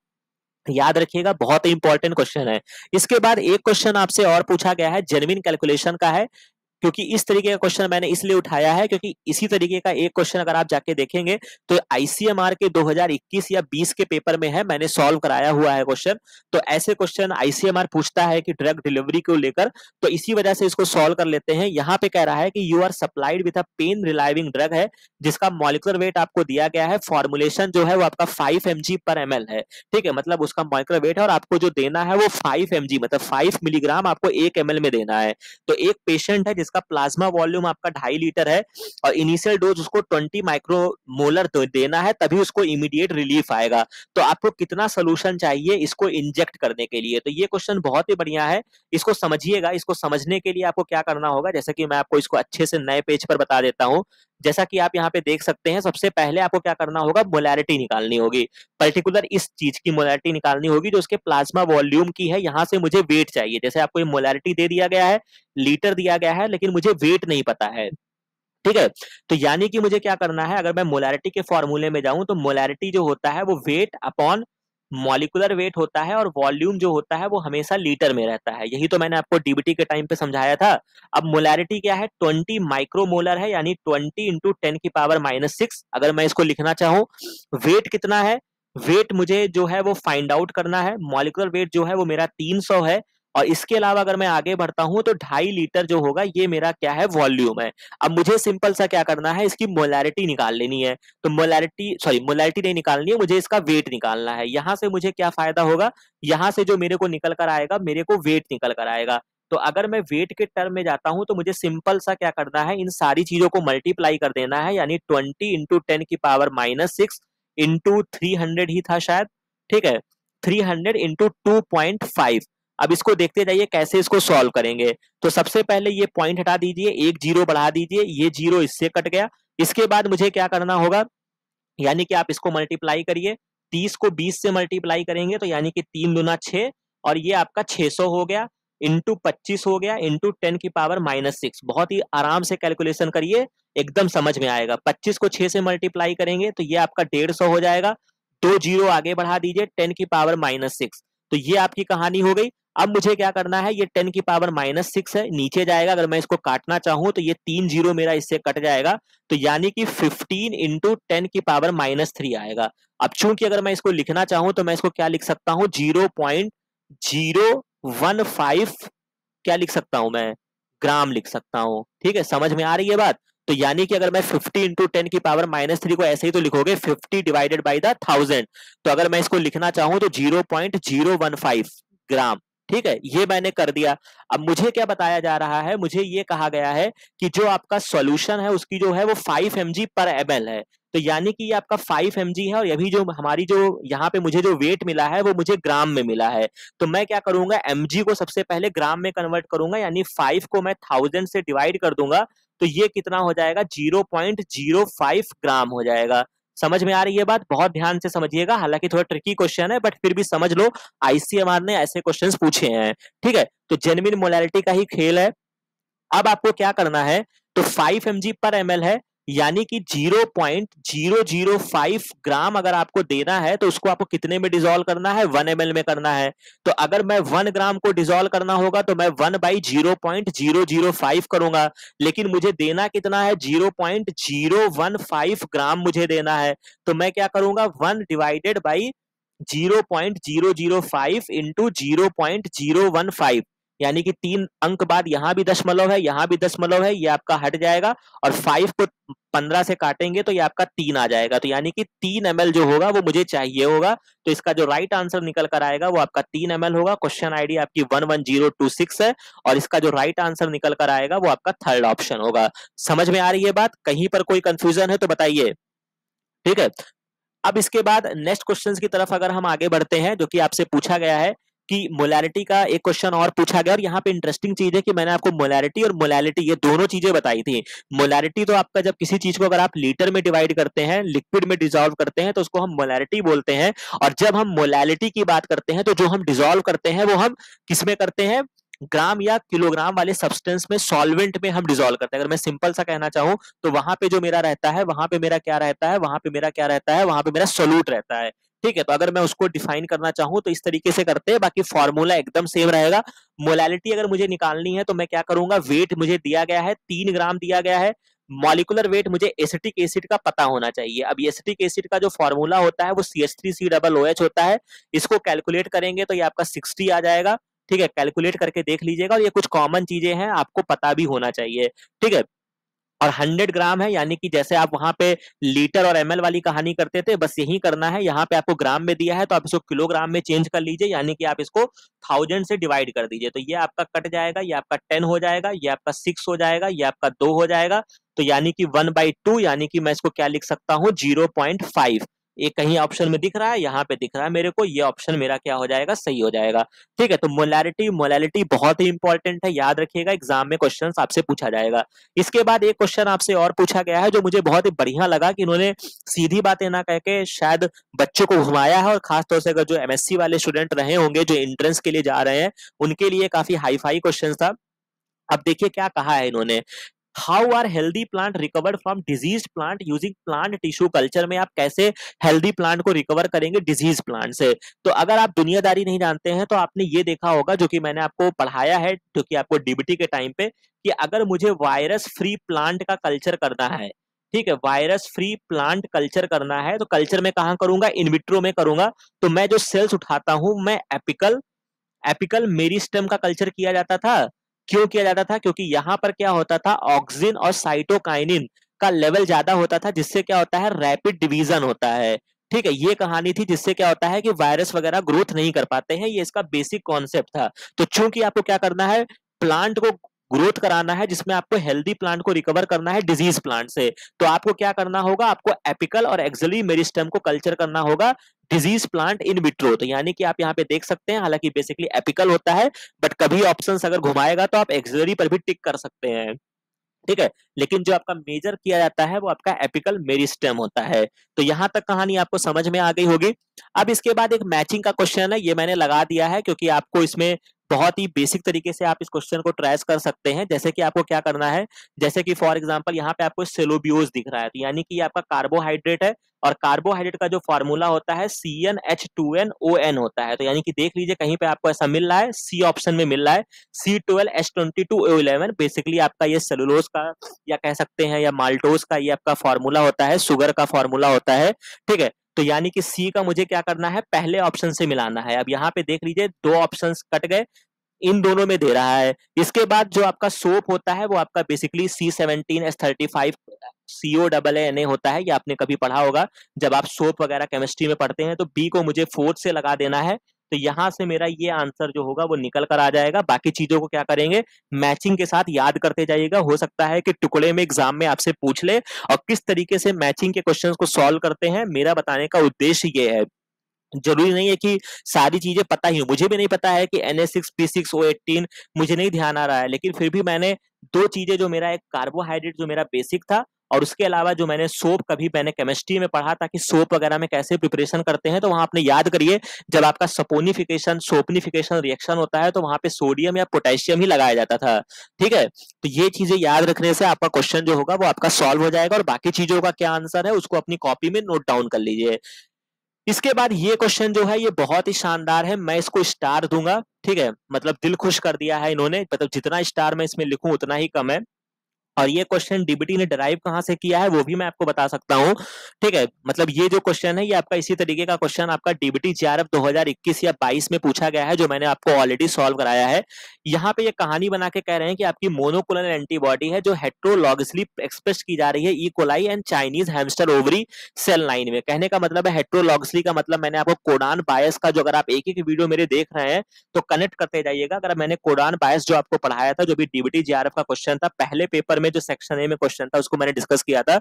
याद रखिएगा, बहुत ही इंपॉर्टेंट क्वेश्चन है। इसके बाद एक क्वेश्चन आपसे और पूछा गया है, जेन्युइन कैलकुलेशन का है। क्योंकि इस तरीके का क्वेश्चन मैंने इसलिए उठाया है क्योंकि इसी तरीके का एक क्वेश्चन अगर आप जाके देखेंगे तो आईसीएमआर के 2021 या 20 के पेपर में है, मैंने सॉल्व कराया हुआ है क्वेश्चन। तो ऐसे क्वेश्चन आईसीएमआर पूछता है कि ड्रग डिलीवरी को लेकर, तो इसी वजह से इसको सॉल्व कर लेते हैं। यहाँ पे कह रहा है कि you are supplied with a pain relieving drug है, जिसका मॉलिक्यूलर वेट आपको दिया गया है, फॉर्मुलेशन जो है वो आपका 5 mg/ml है। ठीक है, मतलब उसका मॉलिक्यूलर वेट है, और आपको जो देना है वो 5 mg मतलब 5 मिलीग्राम आपको 1 ml में देना है। तो एक पेशेंट है जिसका प्लाज्मा वॉल्यूम आपका 2.5 लीटर है, और इनिशियल डोज उसको 20 माइक्रोमोलर देना है, तभी उसको इमीडिएट रिलीफ आएगा। तो आपको कितना सोल्यूशन चाहिए इसको इंजेक्ट करने के लिए? तो ये क्वेश्चन बहुत ही बढ़िया है, इसको समझिएगा। इसको समझने के लिए आपको क्या करना होगा, जैसे कि मैं आपको इसको अच्छे से नए पेज पर बता देता हूं। जैसा कि आप यहाँ पे देख सकते हैं, सबसे पहले आपको क्या करना होगा, मोलैरिटी निकालनी होगी। पर्टिकुलर इस चीज की मोलैरिटी निकालनी होगी जो उसके प्लाज्मा वॉल्यूम की है। यहां से मुझे वेट चाहिए, जैसे आपको ये मोलैरिटी दे दिया गया है, लीटर दिया गया है, लेकिन मुझे वेट नहीं पता है। ठीक है, तो यानी कि मुझे क्या करना है, अगर मैं मोलैरिटी के फॉर्मूले में जाऊं तो मोलैरिटी जो होता है वो वेट अपॉन मॉलिक्यूलर वेट होता है, और वॉल्यूम जो होता है वो हमेशा लीटर में रहता है। यही तो मैंने आपको डीबीटी के टाइम पे समझाया था। अब मोलैरिटी क्या है, 20 माइक्रोमोलर है, यानी 20 इंटू 10⁻⁻6। अगर मैं इसको लिखना चाहूं, वेट कितना है, वेट मुझे जो है वो फाइंड आउट करना है। मॉलिक्यूलर वेट जो है वो मेरा 300 है, और इसके अलावा अगर मैं आगे बढ़ता हूं तो 2.5 लीटर जो होगा ये मेरा क्या है, वॉल्यूम है। अब मुझे सिंपल सा क्या करना है, इसकी मोलैरिटी निकाल लेनी है। तो मोलैरिटी नहीं निकालनी है मुझे, इसका वेट निकालना है। यहां से मुझे क्या फायदा होगा, यहां से जो मेरे को निकल कर आएगा, मेरे को वेट निकल कर आएगा। तो अगर मैं वेट के टर्म में जाता हूं तो मुझे सिंपल सा क्या करना है, इन सारी चीजों को मल्टीप्लाई कर देना है, यानी 20 इंटू 10⁻⁻6 इंटू 300 ही था शायद। ठीक है, 300 इंटू 2.5, अब इसको देखते जाइए कैसे इसको सॉल्व करेंगे। तो सबसे पहले ये पॉइंट हटा दीजिए, एक जीरो बढ़ा दीजिए, ये जीरो इससे कट गया। इसके बाद मुझे क्या करना होगा, यानी कि आप इसको मल्टीप्लाई करिए, 30 को 20 से मल्टीप्लाई करेंगे तो यानी कि 3 दूना 6, और ये आपका 600 हो गया, इंटू 25 हो गया, इंटू 10⁻⁻6। बहुत ही आराम से कैलकुलेशन करिए, एकदम समझ में आएगा। 25 को 6 से मल्टीप्लाई करेंगे तो ये आपका 150 हो जाएगा, 2 जीरो आगे बढ़ा दीजिए, 10⁻⁻6। तो ये आपकी कहानी हो गई। अब मुझे क्या करना है, ये 10⁻⁻6 है, नीचे जाएगा। अगर मैं इसको काटना चाहूं तो ये 3 जीरो मेरा इससे कट जाएगा, तो यानी कि 15 इंटू 10⁻⁻3 आएगा। अब चूंकि अगर मैं इसको लिखना चाहूं तो मैं इसको क्या लिख सकता हूं, 0.015 क्या लिख सकता हूं मैं, ग्राम लिख सकता हूं। ठीक है, समझ में आ रही है बात। तो यानी कि अगर मैं 50 इंटू 10⁻⁻3 को ऐसे ही तो लिखोगे 50 डिवाइडेड बाई द 1000, तो अगर मैं इसको लिखना चाहूं तो 0.015 ग्राम। ठीक है, ये मैंने कर दिया। अब मुझे क्या बताया जा रहा है, मुझे ये कहा गया है कि जो आपका सॉल्यूशन है उसकी जो है वो 5 mg पर ml है। तो यानी कि ये आपका 5 mg है, और ये भी जो हमारी जो यहाँ पे मुझे जो वेट मिला है वो मुझे ग्राम में मिला है। तो मैं क्या करूंगा, mg को सबसे पहले ग्राम में कन्वर्ट करूंगा, यानी 5 को मैं 1000 से डिवाइड कर दूंगा, तो ये कितना हो जाएगा, 0.05 ग्राम हो जाएगा। समझ में आ रही है बात, बहुत ध्यान से समझिएगा, हालांकि थोड़ा ट्रिकी क्वेश्चन है बट फिर भी समझ लो, आईसीएमआर ने ऐसे क्वेश्चंस पूछे हैं। ठीक है, तो जेन्युइन मोलैरिटी का ही खेल है। अब आपको क्या करना है, तो 5 mg पर ml है, यानी कि 0.005 ग्राम अगर आपको देना है तो उसको आपको कितने में डिसॉल्व करना है, 1 ml में करना है। तो अगर मैं 1 ग्राम को डिसॉल्व करना होगा तो मैं 1/0.005 करूंगा, लेकिन मुझे देना कितना है, 0.015 ग्राम मुझे देना है। तो मैं क्या करूंगा, 1 डिवाइडेड बाई 0.005 इंटू 0.015, यानी कि 3 अंक बाद यहां भी दशमलव है, यहां भी दशमलव है, ये आपका हट जाएगा, और 5 को 15 से काटेंगे तो ये आपका 3 आ जाएगा। तो यानी कि 3 ml जो होगा वो मुझे चाहिए होगा। तो इसका जो राइट आंसर निकल कर आएगा वो आपका 3 ml होगा। क्वेश्चन आईडी आपकी 11026 है, और इसका जो राइट आंसर निकल कर आएगा वो आपका थर्ड ऑप्शन होगा। समझ में आ रही है बात, कहीं पर कोई कंफ्यूजन है तो बताइए। ठीक है, अब इसके बाद नेक्स्ट क्वेश्चंस की तरफ अगर हम आगे बढ़ते हैं, जो कि आपसे पूछा गया है कि मोलैरिटी का एक क्वेश्चन और पूछा गया, और यहाँ पे इंटरेस्टिंग चीज है कि मैंने आपको मोलैरिटी और मोलैलिटी ये दोनों चीजें बताई थी। मोलैरिटी तो आपका जब किसी चीज को अगर आप लीटर में डिवाइड करते हैं, लिक्विड में डिसॉल्व करते हैं, तो उसको हम मोलैरिटी बोलते हैं। और जब हम मोलैलिटी की बात करते हैं तो जो हम डिसॉल्व करते हैं वो हम किसमें करते हैं, ग्राम या किलोग्राम वाले सब्सटेंस में, सॉल्वेंट में हम डिसॉल्व करते हैं। अगर मैं सिंपल सा कहना चाहूं तो वहां पे जो मेरा रहता है, वहां पे मेरा क्या रहता है, वहां पे मेरा क्या रहता है, वहां पे मेरा सोल्यूट रहता है। ठीक है, तो अगर मैं उसको डिफाइन करना चाहूं तो इस तरीके से करते हैं, बाकी फॉर्मूला एकदम सेम रहेगा। मोलैलिटी अगर मुझे निकालनी है तो मैं क्या करूंगा, वेट मुझे दिया गया है 3 ग्राम दिया गया है, मॉलिक्यूलर वेट मुझे एसिटिक एसिड का पता होना चाहिए। अब एसिटिक एसिड का जो फॉर्मूला होता है वो CH3COOH होता है। इसको कैलकुलेट करेंगे तो ये आपका 60 आ जाएगा। ठीक है, कैलकुलेट करके देख लीजिएगा, और ये कुछ कॉमन चीजें हैं, आपको पता भी होना चाहिए। ठीक है, और 100 ग्राम है, यानी कि जैसे आप वहां पे लीटर और ml वाली कहानी करते थे, बस यही करना है। यहाँ पे आपको ग्राम में दिया है तो आप इसको किलोग्राम में चेंज कर लीजिए, यानी कि आप इसको 1000 से डिवाइड कर दीजिए, तो ये आपका कट जाएगा, ये आपका 10 हो जाएगा, ये आपका 6 हो जाएगा, ये आपका 2 हो जाएगा। तो यानी कि 1/2, यानी कि मैं इसको क्या लिख सकता हूँ, 0.5। ये कहीं ऑप्शन में दिख रहा है, यहाँ पे दिख रहा है मेरे को, ये ऑप्शन मेरा क्या हो जाएगा, सही हो जाएगा। ठीक है, तो मोलैरिटी मोलैलिटी बहुत ही इंपॉर्टेंट है, याद रखिएगा, एग्जाम में क्वेश्चन आपसे पूछा जाएगा। इसके बाद एक क्वेश्चन आपसे और पूछा गया है जो मुझे बहुत ही बढ़िया लगा, कि इन्होंने सीधी बातें ना कह के शायद बच्चों को घुमाया है, और खासतौर से अगर जो एमएससी वाले स्टूडेंट रहे होंगे जो एंट्रेंस के लिए जा रहे हैं, उनके लिए काफी हाई फाई क्वेश्चन था। अब देखिए क्या कहा है इन्होंने, how are healthy plant recovered from disease plant using plant tissue culture. में आप कैसे हेल्दी प्लांट को रिकवर करेंगे डिजीज प्लांट से। तो अगर आप दुनियादारी नहीं जानते हैं तो आपने ये देखा होगा, जो कि मैंने आपको पढ़ाया है, जो कि आपको डीबीटी के टाइम पे, कि अगर मुझे वायरस फ्री प्लांट का कल्चर करना है, ठीक है, वायरस फ्री प्लांट कल्चर करना है, तो कल्चर में कहां करूंगा, इनविट्रो में करूंगा। तो मैं जो सेल्स उठाता हूं, मैं एपिकल एपिकल मेरिस्टेम का कल्चर किया जाता था। क्यों किया जाता था, क्योंकि यहां पर क्या होता था, ऑक्सिन और साइटोकाइनिन का लेवल ज्यादा होता था, जिससे क्या होता है, रैपिड डिवीजन होता है। ठीक है, ये कहानी थी, जिससे क्या होता है कि वायरस वगैरह ग्रोथ नहीं कर पाते हैं, ये इसका बेसिक कॉन्सेप्ट था। तो चूंकि आपको क्या करना है, प्लांट को ग्रोथ कराना है, जिसमें आपको हेल्दी प्लांट को रिकवर करना है डिजीज प्लांट से, तो आपको क्या करना होगा, आपको एपिकल और एक्सिलरी मेरिस्टेम को कल्चर करना होगा डिजीज प्लांट इन विट्रो। तो यानी कि आप यहाँ पे देख सकते हैं, हालांकि बेसिकली एपिकल होता है, बट कभी ऑप्शंस अगर घुमाएगा तो आप एक्सिलरी पर भी टिक कर सकते हैं, ठीक है। लेकिन जो आपका मेजर किया जाता है वो आपका एपिकल मेरिस्टेम होता है। तो यहां तक कहानी आपको समझ में आ गई होगी। अब इसके बाद एक मैचिंग का क्वेश्चन है, ये मैंने लगा दिया है क्योंकि आपको इसमें बहुत ही बेसिक तरीके से आप इस क्वेश्चन को ट्रेस कर सकते हैं। जैसे कि आपको क्या करना है, जैसे कि फॉर एग्जांपल यहाँ पे आपको सेलोबियोज दिख रहा है, तो यानी कि ये आपका कार्बोहाइड्रेट है, और कार्बोहाइड्रेट का जो फॉर्मूला होता है CnH2nOn होता है। तो यानी कि देख लीजिए कहीं पे आपको ऐसा मिल रहा है, सी ऑप्शन में मिल रहा है C12H22O11, बेसिकली आपका ये सेलुलोज का या कह सकते हैं या माल्टोज का ये आपका फॉर्मूला होता है, शुगर का फॉर्मूला होता है, ठीक है। तो यानी कि सी का मुझे क्या करना है, पहले ऑप्शन से मिलाना है। अब यहाँ पे देख लीजिए दो ऑप्शंस कट गए, इन दोनों में दे रहा है। इसके बाद जो आपका सोप होता है वो आपका बेसिकली C17H35 COAANA होता है, ये आपने कभी पढ़ा होगा जब आप सोप वगैरह केमिस्ट्री में पढ़ते हैं। तो बी को मुझे फोर्थ से लगा देना है, तो यहां से मेरा ये आंसर जो होगा वो निकल कर आ जाएगा। बाकी चीजों को क्या करेंगे, मैचिंग के साथ याद करते जाइएगा। हो सकता है कि टुकड़े में एग्जाम में आपसे पूछ ले, और किस तरीके से मैचिंग के क्वेश्चंस को सॉल्व करते हैं, मेरा बताने का उद्देश्य ये है। जरूरी नहीं है कि सारी चीजें पता ही हो, मुझे भी नहीं पता है कि Na6P6O18 मुझे नहीं ध्यान आ रहा है, लेकिन फिर भी मैंने दो चीजें, जो मेरा एक कार्बोहाइड्रेट जो मेरा बेसिक था, और उसके अलावा जो मैंने सोप कभी मैंने केमिस्ट्री में पढ़ा था कि सोप वगैरह में कैसे प्रिपरेशन करते हैं, तो वहां आपने याद करिए जब आपका सपोनिफिकेशन सोपनिफिकेशन रिएक्शन होता है तो वहां पे सोडियम या पोटेशियम ही लगाया जाता था, ठीक है। तो ये चीजें याद रखने से आपका क्वेश्चन जो होगा वो आपका सॉल्व हो जाएगा, और बाकी चीजों का क्या आंसर है उसको अपनी कॉपी में नोट डाउन कर लीजिए। इसके बाद ये क्वेश्चन जो है ये बहुत ही शानदार है, मैं इसको स्टार दूंगा, ठीक है। मतलब दिल खुश कर दिया है इन्होंने, मतलब जितना स्टार मैं इसमें लिखूं उतना ही कम है। और ये क्वेश्चन डीबीटी ने डराइव कहां से किया है वो भी मैं आपको बता सकता हूं, ठीक है। मतलब ये जो क्वेश्चन है ये आपका इसी तरीके का क्वेश्चन आपका डीबीटी जेआरएफ 2021 या 22 में पूछा गया है, जो मैंने आपको ऑलरेडी सॉल्व कराया है। यहाँ पे ये कहानी बना के कह रहे हैं कि आपकी मोनोक्लोनल एंटीबॉडी है जो हेट्रोलॉगसली एक्सप्रेस की जा रही है E coli and Chinese hamster ovary cell line में। कहने का मतलब है हेट्रोलॉगसली का मतलब मैंने आपको कोडान बायस का, जो अगर आप एक एक वीडियो मेरे देख रहे हैं तो कनेक्ट करते जाइएगा। अगर मैंने कोडान बायस जो आपको पढ़ाया था, जो भी डीबीटी जेआरएफ का क्वेश्चन था, पहले पेपर में जो सेक्शन ए में क्वेश्चन था उसको मैंने डिस्कस किया था,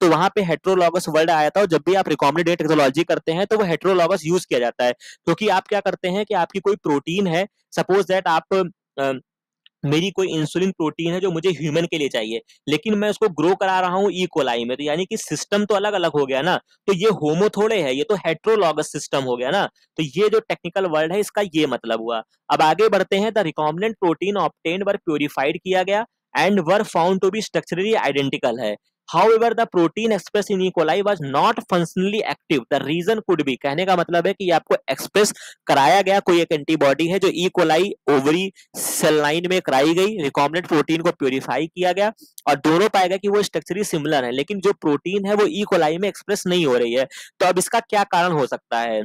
तो वहां पे हेट्रोलॉगस वर्ड आया था, और जब भी आप रिकॉम्बिनेंट टेक्नोलॉजी करते हैं तो वो हेट्रोलॉगस यूज किया जाता है, क्योंकि आप क्या करते हैं कि आपकी कोई प्रोटीन है, सपोज दैट आप मेरी कोई इंसुलिन प्रोटीन है जो मुझे ह्यूमन के लिए चाहिए, लेकिन मैं उसको ग्रो करा रहा हूँ ई कोलाई में, तो यानी कि सिस्टम तो अलग अलग हो गया ना, तो ये होमो थोड़े है, ये तो हेट्रोलॉगस सिस्टम हो गया ना। तो ये जो टेक्निकल वर्ड है इसका ये मतलब हुआ। अब आगे बढ़ते हैं, the recombinant protein obtained were purified किया गया and were found to be structurally identical है। However, the protein expressed in E. coli was not functionally active. The reason could be, कहने का मतलब है कि आपको एक्सप्रेस कराया गया कोई एक एंटीबॉडी है जो E coli ovary cell line में कराई गई, रिकॉम्बिनेंट प्रोटीन को प्योरीफाई किया गया, और दोनों पाएगा कि वो स्ट्रक्चरली सिमिलर है, लेकिन जो प्रोटीन है वो ई कोलाई में एक्सप्रेस नहीं हो रही है। तो अब इसका क्या कारण हो सकता है,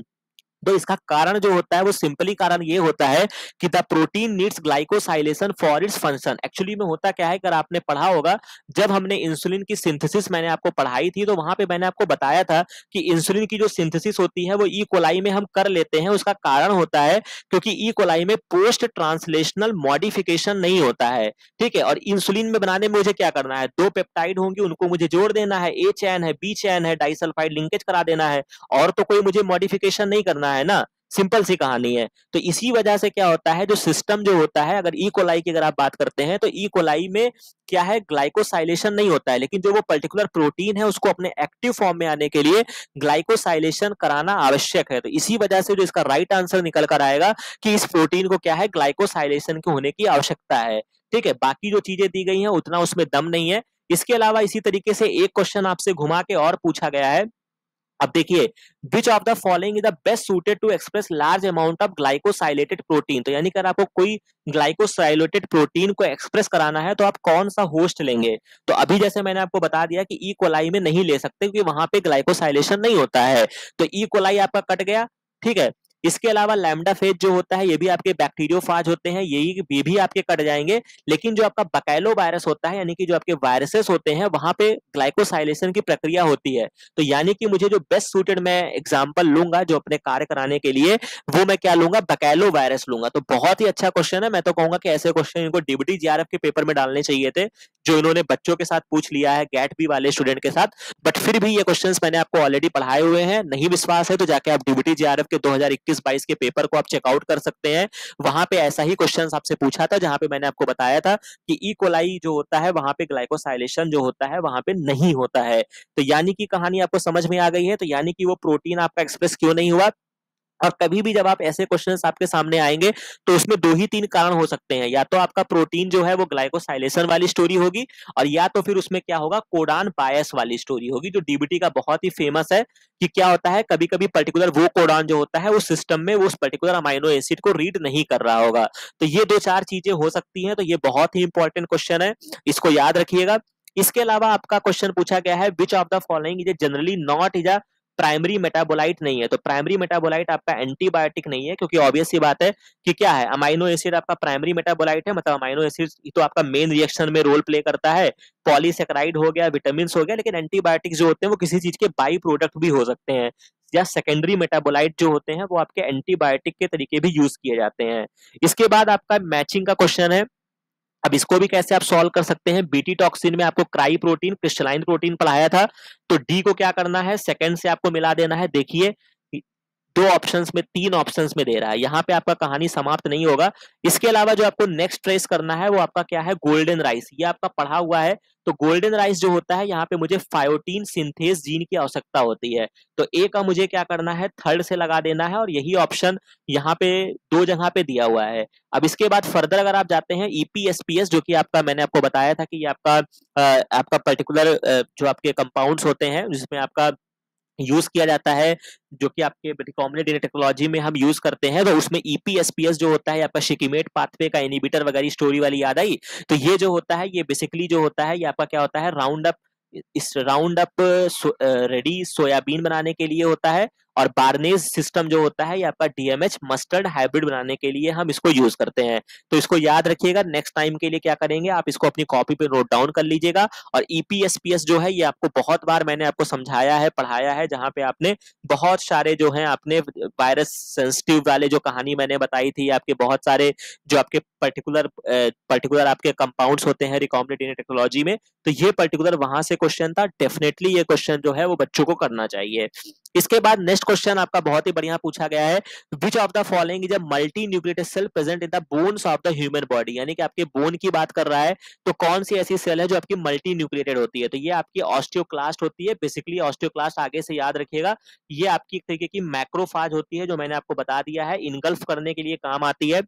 तो इसका कारण जो होता है वो सिंपली कारण ये होता है कि the protein needs glycosylation for its function. Actually में होता क्या है, अगर आपने पढ़ा होगा जब हमने इंसुलिन की सिंथेसिस मैंने आपको पढ़ाई थी, तो वहां पे मैंने आपको बताया था कि इंसुलिन की जो सिंथेसिस होती है वो ई कोलाई में हम कर लेते हैं। उसका कारण होता है क्योंकि ई कोलाई में पोस्ट ट्रांसलेशनल मॉडिफिकेशन नहीं होता है, ठीक है। और इंसुलिन में बनाने में मुझे क्या करना है, दो पेप्टाइड होंगे उनको मुझे जोड़ देना है, ए चैन है बी चैन है, डाइसल्फाइड लिंकेज करा देना है, और तो कोई मुझे मॉडिफिकेशन नहीं करना है ना, सिंपल सी कहानी है। तो इसी वजह से क्या होता है, जो सिस्टम जो होता है, अगर ई कोलाई की अगर आप बात करते हैं तो ई कोलाई में क्या है, ग्लाइकोसाइलेशन नहीं होता है, लेकिन जो वो पर्टिकुलर प्रोटीन है उसको अपने एक्टिव फॉर्म में आने के लिए ग्लाइकोसाइलेशन कराना आवश्यक है। तो इसी वजह से जो इसका राइट आंसर निकल कर आएगा कि इस प्रोटीन को क्या है, ग्लाइकोसाइलेशन के होने की आवश्यकता है, ठीक है। बाकी जो चीजें दी गई हैं उतना उसमें दम नहीं है। इसके अलावा इसी तरीके से एक क्वेश्चन आपसे घुमा के और पूछा गया है। अब देखिए, which of the following is the best suited to express large amount of glycosylated protein. तो यानी कि अगर आपको कोई ग्लाइकोसाइलेटेड प्रोटीन को एक्सप्रेस कराना है तो आप कौन सा होस्ट लेंगे। तो अभी जैसे मैंने आपको बता दिया कि ई कोलाई में नहीं ले सकते क्योंकि वहां पे ग्लाइकोसाइलेशन नहीं होता है, तो ई कोलाई आपका कट गया, ठीक है। इसके अलावा लैम्डा फेज जो होता है ये भी आपके बैक्टीरियोफाज होते हैं, ये भी आपके कट जाएंगे। लेकिन जो आपका बकाइलो वायरस होता है यानी कि जो आपके वायरसेस होते हैं वहां पे ग्लाइकोसाइलेशन की प्रक्रिया होती है। तो यानी कि मुझे जो बेस्ट सूटेड मैं एग्जाम्पल लूंगा जो अपने कार्य कराने के लिए, वो मैं क्या लूंगा, बकाइलो वायरस लूंगा। तो बहुत ही अच्छा क्वेश्चन है, मैं तो कहूंगा कि ऐसे क्वेश्चन इनको डीबीटी जीआरएफ के पेपर में डालने चाहिए थे, जो इन्होंने बच्चों के साथ पूछ लिया है, गैट बी वाले स्टूडेंट के साथ। बट फिर भी ये क्वेश्चंस मैंने आपको ऑलरेडी पढ़ाए हुए हैं, नहीं विश्वास है तो जाके आप डीबीटी जीआरएफ के 2021-22 के पेपर को आप चेकआउट कर सकते हैं। वहां पे ऐसा ही क्वेश्चंस आपसे पूछा था, जहां पे मैंने आपको बताया था कि ई कोलाई जो होता है वहां पे ग्लाइकोसाइलेशन जो होता है वहां पे नहीं होता है। तो यानी कि कहानी आपको समझ में आ गई है। तो यानी कि वो प्रोटीन आपका एक्सप्रेस क्यों नहीं हुआ। और कभी भी जब आप ऐसे क्वेश्चंस आपके सामने आएंगे तो उसमें दो ही तीन कारण हो सकते हैं, या तो आपका प्रोटीन जो है वो ग्लाइकोसाइलेशन वाली स्टोरी होगी, और या तो फिर उसमें क्या होगा, कोडान बायस वाली स्टोरी होगी, जो डीबीटी का बहुत ही फेमस है। कि क्या होता है, कभी कभी पर्टिकुलर वो कोडान जो होता है उस सिस्टम में वो उस पर्टिकुलर अमाइनो एसिड को रीड नहीं कर रहा होगा। तो ये दो चार चीजें हो सकती हैं। तो ये बहुत ही इंपॉर्टेंट क्वेश्चन है, इसको याद रखिएगा। इसके अलावा आपका क्वेश्चन पूछा गया है, which of the following is generally not is a primary metabolite नहीं है। तो प्राइमरी मेटाबोलाइट आपका एंटीबायोटिक नहीं है, क्योंकि ऑब्वियस सी बात है कि क्या है, अमाइनो एसिड आपका प्राइमरी मेटाबोलाइट है, मतलब अमाइनो एसिड तो आपका मेन रिएक्शन में रोल प्ले करता है, पॉलीसेकेराइड हो गया, विटामिन हो गया। लेकिन एंटीबायोटिक्स जो होते हैं वो किसी चीज के बाई प्रोडक्ट भी हो सकते हैं, या सेकेंडरी मेटाबोलाइट जो होते हैं वो आपके एंटीबायोटिक के तरीके भी यूज किए जाते हैं। इसके बाद आपका मैचिंग का क्वेश्चन है। अब इसको भी कैसे आप सॉल्व कर सकते हैं, बीटी टॉक्सिन में आपको क्राई प्रोटीन, क्रिस्टलाइन प्रोटीन पढ़ाया था। तो डी को क्या करना है, सेकंड से आपको मिला देना है। देखिए दो ऑप्शंस में, तीन ऑप्शंस में दे रहा है, यहाँ पे आपका कहानी समाप्त नहीं होगा। इसके अलावा जो आपको नेक्स्ट ट्रेस करना है वो आपका क्या है, गोल्डन राइस, ये आपका पढ़ा हुआ है। तो गोल्डन राइस जो होता है यहाँ पे मुझे फायोटीन सिंथेस जीन की आवश्यकता होती है। तो ए का मुझे क्या करना है, थर्ड से लगा देना है, और यही ऑप्शन यहाँ पे दो जगह पे दिया हुआ है। अब इसके बाद फर्दर अगर आप जाते हैं ईपीएसपीएस, जो कि आपका मैंने आपको बताया था कि ये आपका पर्टिकुलर जो आपके कंपाउंड्स होते हैं जिसमें आपका यूज किया जाता है, जो कि आपके रिकॉम्बिनेंट टेक्नोलॉजी में हम यूज करते हैं। तो उसमें ईपीएसपीएस जो होता है आपका शिकीमेट पाथवे का इनहिबिटर वगैरह स्टोरी वाली याद आई। तो ये जो होता है ये बेसिकली जो होता है ये आपका क्या होता है, राउंड अप रेडी सोयाबीन बनाने के लिए होता है। और बार्नेज सिस्टम जो होता है ये आपका डीएमएच मस्टर्ड हाइब्रिड बनाने के लिए हम इसको यूज करते हैं। तो इसको याद रखिएगा, नेक्स्ट टाइम के लिए क्या करेंगे, आप इसको अपनी कॉपी पे नोट डाउन कर लीजिएगा। और ईपीएसपीएस जो है ये आपको बहुत बार मैंने आपको समझाया है, पढ़ाया है, जहां पे आपने बहुत सारे जो है आपने वायरस सेंसिटिव वाले जो कहानी मैंने बताई थी, आपके बहुत सारे जो आपके पर्टिकुलर आपके कंपाउंड्स होते हैं रिकॉम्बिनेंट टेक्नोलॉजी में, तो ये पर्टिकुलर वहां से क्वेश्चन था। डेफिनेटली ये क्वेश्चन जो है वो बच्चों को करना चाहिए। इसके बाद नेक्स्ट क्वेश्चन आपका बहुत ही बढ़िया पूछा गया है, which of the following is a multi nucleated cell present in the bones of the human body. यानी कि आपके बोन की बात कर रहा है, तो कौन सी ऐसी सेल है जो आपकी मल्टी न्यूक्लिएटेड होती है। तो ये आपकी ऑस्टियोक्लास्ट होती है। बेसिकली ऑस्टियोक्लास्ट आगे से याद रखिएगा, ये आपकी एक तरीके की मैक्रोफाज होती है, जो मैंने आपको बता दिया है, इनगल्फ करने के लिए काम आती है,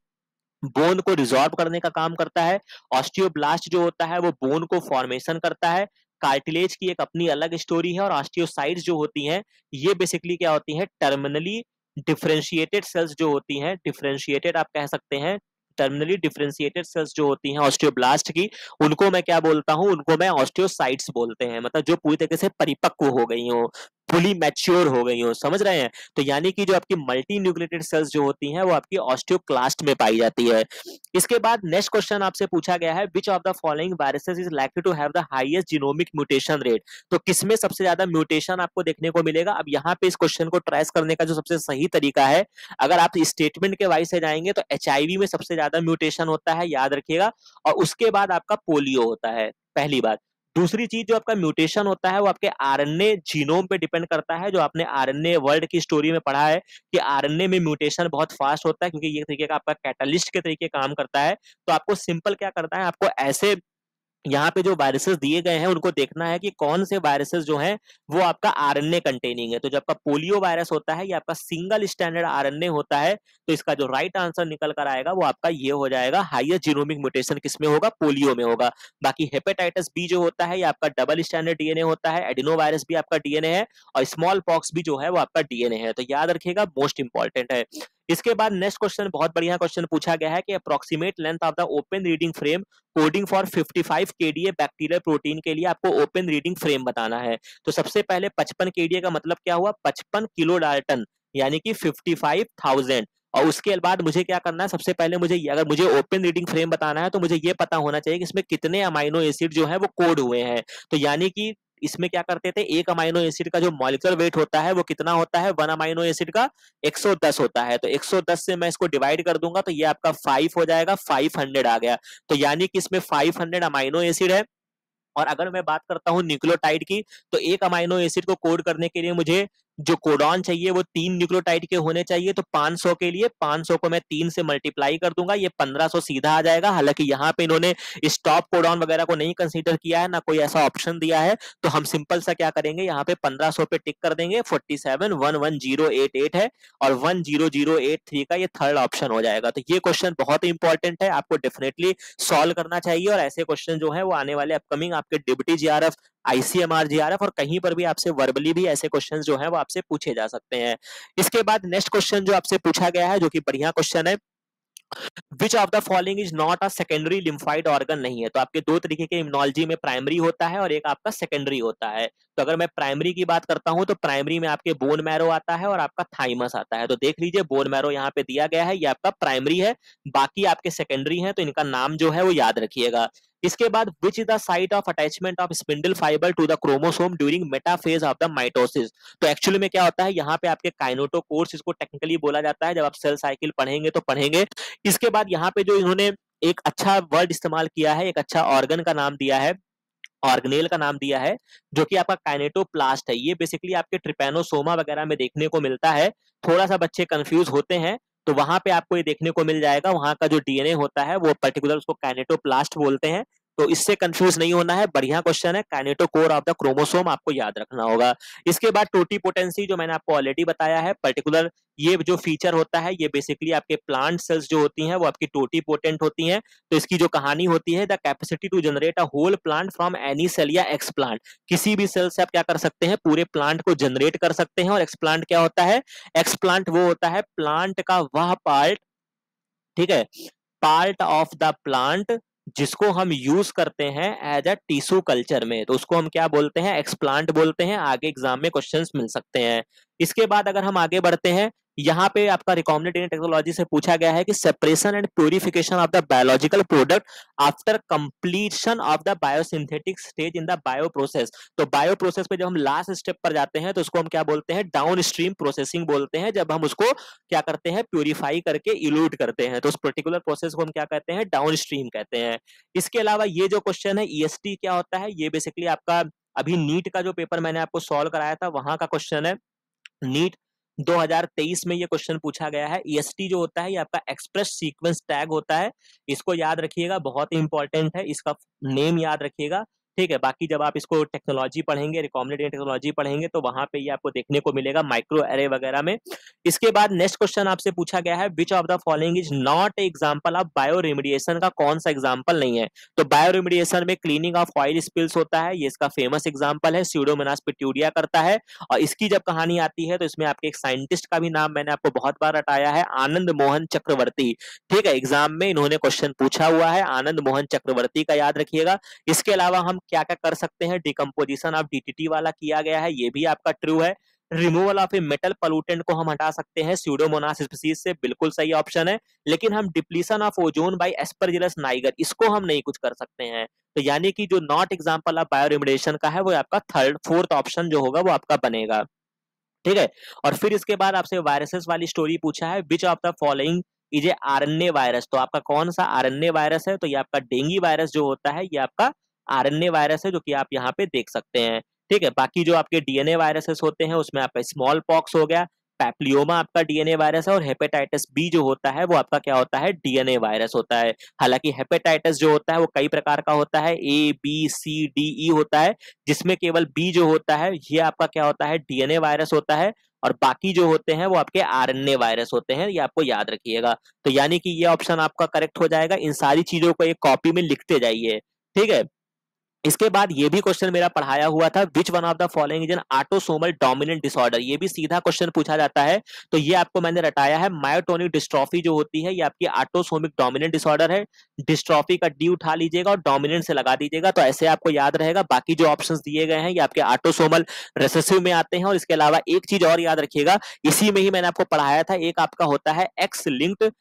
बोन को रिजॉर्व करने का काम करता है। ऑस्टियोब्लास्ट जो होता है वो बोन को फॉर्मेशन करता है। कार्टिलेज की एक अपनी अलग स्टोरी है। और ऑस्टियोसाइट्स जो होती हैं ये बेसिकली क्या होती हैं, टर्मिनली डिफरेंशिएटेड सेल्स जो होती हैं, डिफरेंशिएटेड आप कह सकते हैं, टर्मिनली डिफरेंशिएटेड सेल्स जो होती हैं ऑस्टियोब्लास्ट की, उनको मैं क्या बोलता हूं, उनको मैं ऑस्टियोसाइट्स बोलते हैं। मतलब जो पूरी तरीके से परिपक्व हो गई हो, फुली मैच्योर हो गई हो, समझ रहे हैं। तो यानी कि जो आपकी मल्टी न्यूक्लिएटेड सेल्स जो होती हैं वो आपकी ऑस्टियोक्लास्ट में पाई जाती है। इसके बाद नेक्स्ट क्वेश्चन आपसे पूछा गया है, which of the following viruses is likely to have the highest genomic mutation rate. तो किसमें सबसे ज्यादा म्यूटेशन आपको देखने को मिलेगा। अब यहाँ पे इस क्वेश्चन को ट्रेस करने का जो सबसे सही तरीका है, अगर आप स्टेटमेंट के वाइज से जाएंगे तो एचआईवी में सबसे ज्यादा म्यूटेशन होता है, याद रखिएगा। और उसके बाद आपका पोलियो होता है, पहली बात। दूसरी चीज जो आपका म्यूटेशन होता है वो आपके आरएनए जीनोम पे डिपेंड करता है, जो आपने आरएनए वर्ल्ड की स्टोरी में पढ़ा है कि आरएनए में म्यूटेशन बहुत फास्ट होता है, क्योंकि ये तरीके का आपका कैटलिस्ट के तरीके काम करता है। तो आपको सिंपल क्या करना है, आपको ऐसे यहाँ पे जो वायरसेस दिए गए हैं उनको देखना है कि कौन से वायरसेस जो हैं वो आपका आरएनए कंटेनिंग है। तो जब आपका पोलियो वायरस होता है ये आपका सिंगल स्टैंडर्ड आरएनए होता है। तो इसका जो राइट आंसर निकल कर आएगा वो आपका ये हो जाएगा, हाईएस्ट जीनोमिक म्यूटेशन किसमें होगा, पोलियो में होगा। बाकी हेपेटाइटिस बी जो होता है ये आपका डबल स्टैंडर्ड डीएनए होता है, एडिनो वायरस भी आपका डीएनए है, और स्मॉल पॉक्स भी जो है वो आपका डीएनए है। तो याद रखिएगा, मोस्ट इंपॉर्टेंट है। इसके बाद नेक्स्ट क्वेश्चन बहुत बढ़िया क्वेश्चन पूछा गया है कि approximate length of the open reading frame coding for 55 KDA bacterial protein के लिए आपको ओपन रीडिंग फ्रेम बताना है। तो सबसे पहले 55 केडीए का मतलब क्या हुआ, 55 किलो डाल्टन, यानी कि 55,000। और उसके बाद मुझे क्या करना है, सबसे पहले मुझे अगर मुझे ओपन रीडिंग फ्रेम बताना है तो मुझे ये पता होना चाहिए कि इसमें कितने अमाइनो एसिड जो है वो कोड हुए हैं। तो यानी कि इसमें क्या करते थे, एक अमाइनो एसिड का जो मॉलिक्यूलर वेट होता है वो कितना होता है, वन अमाइनो एसिड का 110 होता है। तो 110 से मैं इसको डिवाइड कर दूंगा तो ये आपका 5 हो जाएगा, 500 आ गया। तो यानी कि इसमें 500 अमाइनो एसिड है। और अगर मैं बात करता हूं न्यूक्लियोटाइड की, तो एक अमाइनो एसिड को कोड करने के लिए मुझे जो कोडॉन चाहिए वो 3 न्यूक्लियोटाइड के होने चाहिए। तो 500 के लिए 500 को मैं 3 से मल्टीप्लाई कर दूंगा, ये 1500 सीधा आ जाएगा। हालांकि यहाँ पे इन्होंने स्टॉप कोडॉन वगैरह को नहीं कंसीडर किया है, ना कोई ऐसा ऑप्शन दिया है। तो हम सिंपल सा क्या करेंगे, यहाँ पे 1500 पे टिक कर देंगे, 47 11088 है और 10083 का ये थर्ड ऑप्शन हो जाएगा। तो ये क्वेश्चन बहुत ही इंपॉर्टेंट है, आपको डेफिनेटली सॉल्व करना चाहिए। और ऐसे क्वेश्चन जो है वो आने वाले अपकमिंग आपके डिप्टी जीआरएफ, आईसीएमआर जीआरएफ और कहीं पर भी आपसे वर्बली भी ऐसे क्वेश्चंस जो है वो आपसे पूछे जा सकते हैं। इसके बाद नेक्स्ट क्वेश्चन जो आपसे पूछा गया है, जो कि बढ़िया क्वेश्चन है, which of the following is not a secondary lymphoid organ नहीं है। तो आपके दो तरीके के इम्यूनोलॉजी में, प्राइमरी होता है और एक आपका सेकेंडरी होता है। तो अगर मैं प्राइमरी की बात करता हूं तो प्राइमरी में आपके बोन मैरो आता है और आपका थाइमस आता है। तो देख लीजिए बोन मैरो यहाँ पे दिया गया है, ये आपका प्राइमरी है, बाकी आपके सेकेंडरी है। तो इनका नाम जो है वो याद रखिएगा। इसके बाद which is the site of attachment of spindle fibre to the chromosome during metaphase of the mitosis. तो एक्चुअली में क्या होता है, यहाँ पे आपके काइनेटोकोर्स इसको टेक्निकली बोला जाता है, जब आप सेल साइकिल पढ़ेंगे तो पढ़ेंगे। इसके बाद यहाँ पे जो इन्होंने एक अच्छा वर्ड इस्तेमाल किया है, एक अच्छा ऑर्गन का नाम दिया है, ऑर्गेनेल का नाम दिया है, जो कि आपका काइनेटोप्लास्ट है। ये बेसिकली आपके ट्रिपेनोसोमा वगैरह में देखने को मिलता है। थोड़ा सा बच्चे कंफ्यूज होते हैं, तो वहां पे आपको ये देखने को मिल जाएगा, वहां का जो डीएनए होता है वो पर्टिकुलर उसको काइनेटोप्लास्ट बोलते हैं। तो इससे कंफ्यूज नहीं होना है, बढ़िया क्वेश्चन है। काइनेटोकोर ऑफ द क्रोमोसोम आपको याद रखना होगा। इसके बाद टोटीपोटेंसी, जो मैंने आपको ऑलरेडी बताया है, पर्टिकुलर ये जो फीचर होता है, ये बेसिकली आपके प्लांट सेल्स जो होती हैं वो आपकी टोटीपोटेंट होती हैं। तो इसकी जो कहानी होती है, the capacity to generate a whole plant from any cell या एक्स प्लांट। किसी भी सेल से आप क्या कर सकते हैं, पूरे प्लांट को जनरेट कर सकते हैं। और एक्स प्लांट क्या होता है, एक्स प्लांट वो होता है प्लांट का वह पार्ट, ठीक है, पार्ट ऑफ द प्लांट जिसको हम यूज करते हैं एज अ टिश्यू कल्चर में। तो उसको हम क्या बोलते हैं, एक्सप्लांट बोलते हैं। आगे एग्जाम में क्वेश्चंस मिल सकते हैं। इसके बाद अगर हम आगे बढ़ते हैं, यहाँ पे आपका रिकॉम्बिनेंट टेक्नोलॉजी से पूछा गया है कि separation and purification of the biological product after completion of the biosynthetic stage in the bio process. तो बायो प्रोसेस पे जब हम लास्ट स्टेप पर जाते हैं तो उसको हम क्या बोलते हैं, डाउन स्ट्रीम प्रोसेसिंग बोलते हैं। जब हम उसको क्या करते हैं, प्यूरिफाई करके इल्यूट करते हैं, तो उस पर्टिकुलर प्रोसेस को हम क्या कहते हैं, डाउन स्ट्रीम कहते हैं। इसके अलावा ये जो क्वेश्चन है ईएसटी क्या होता है, ये बेसिकली आपका अभी नीट का जो पेपर मैंने आपको सॉल्व कराया था वहां का क्वेश्चन है। नीट 2023 में ये क्वेश्चन पूछा गया है। ईएसटी जो होता है ये आपका एक्सप्रेस सीक्वेंस टैग होता है, इसको याद रखिएगा, बहुत ही इंपॉर्टेंट है, इसका नेम याद रखिएगा। ठीक है, बाकी जब आप इसको टेक्नोलॉजी पढ़ेंगे, रिकॉम्बिनेंट टेक्नोलॉजी पढ़ेंगे, तो वहां पे ये आपको देखने को मिलेगा माइक्रो एरे वगैरह में। इसके बाद नेक्स्ट क्वेश्चन आपसे पूछा गया है, which of the following is not example of bio remediation, का कौन सा एग्जाम्पल नहीं है। तो बायो रेमिडिएशन में क्लीनिंग ऑफ ऑयल स्पिल्स होता है, ये इसका फेमस एग्जाम्पल है, स्यूडोमोनास पिट्यूरिया करता है। और इसकी जब कहानी आती है तो इसमें आपके एक साइंटिस्ट का भी नाम मैंने आपको बहुत बार रटाया है, आनंद मोहन चक्रवर्ती। ठीक है, एग्जाम में इन्होंने क्वेश्चन पूछा हुआ है, आनंद मोहन चक्रवर्ती का याद रखिएगा। इसके अलावा हम क्या क्या कर सकते हैं, डिकम्पोजिशन ऑफ डीटीटी वाला किया गया है, ये भी आपका ट्रू है। Removal of a metal pollutant को हम हटा सकते हैं स्यूडोमोनास स्पीसीज से, बिल्कुल सही ऑप्शन है। लेकिन हम depletion of ozone bye Aspergillus Niger, इसको हम नहीं कुछ कर सकते हैं। तो यानी कि जो नॉट एग्जांपल ऑफ बायोरेमिडिएशन का है वो आपका थर्ड फोर्थ ऑप्शन जो होगा वो आपका बनेगा। ठीक है, और फिर इसके बाद आपसे वायरसेस वाली स्टोरी पूछा है, which of the following is a RNA virus. तो आपका कौन सा आरएनए वायरस है, तो ये आपका डेंगू वायरस जो होता है ये आपका आरएनए वायरस है, जो कि आप यहाँ पे देख सकते हैं। ठीक है, बाकी जो आपके डीएनए वायरसेस होते हैं उसमें आपका स्मॉल पॉक्स हो गया, पैप्लियोमा आपका डीएनए वायरस है, और हेपेटाइटिस बी जो होता है वो आपका क्या होता है, डीएनए वायरस होता है। हालांकि हेपेटाइटिस जो होता है वो कई प्रकार का होता है, A B C D E होता है, जिसमें केवल बी जो होता है ये आपका क्या होता है, डीएनए वायरस होता है, और बाकी जो होते हैं वो आपके आरएनए वायरस होते हैं, ये आपको याद रखिएगा। तो यानी कि ये ऑप्शन आपका करेक्ट हो जाएगा। इन सारी चीजों को एक कॉपी में लिखते जाइए। ठीक है, इसके बाद ये भी क्वेश्चन मेरा पढ़ाया हुआ था, which one of the following is an autosomal dominant disorder. ये भी सीधा क्वेश्चन पूछा जाता है, तो ये आपको मैंने रटाया है। मायोटोनिक डिस्ट्रॉफी जो होती है ये आपकी ऑटोसोमिक डोमिनेंट डिसऑर्डर है। डिस्ट्रॉफी का डी उठा लीजिएगा और डोमिनेंट से लगा दीजिएगा, तो ऐसे आपको याद रहेगा। बाकी जो ऑप्शंस दिए गए हैं ये आपके ऑटोसोमल रिसेसिव में आते हैं। और इसके अलावा एक चीज और याद रखिएगा, इसी में ही मैंने आपको पढ़ाया था, एक आपका होता है एक्स लिंक्ड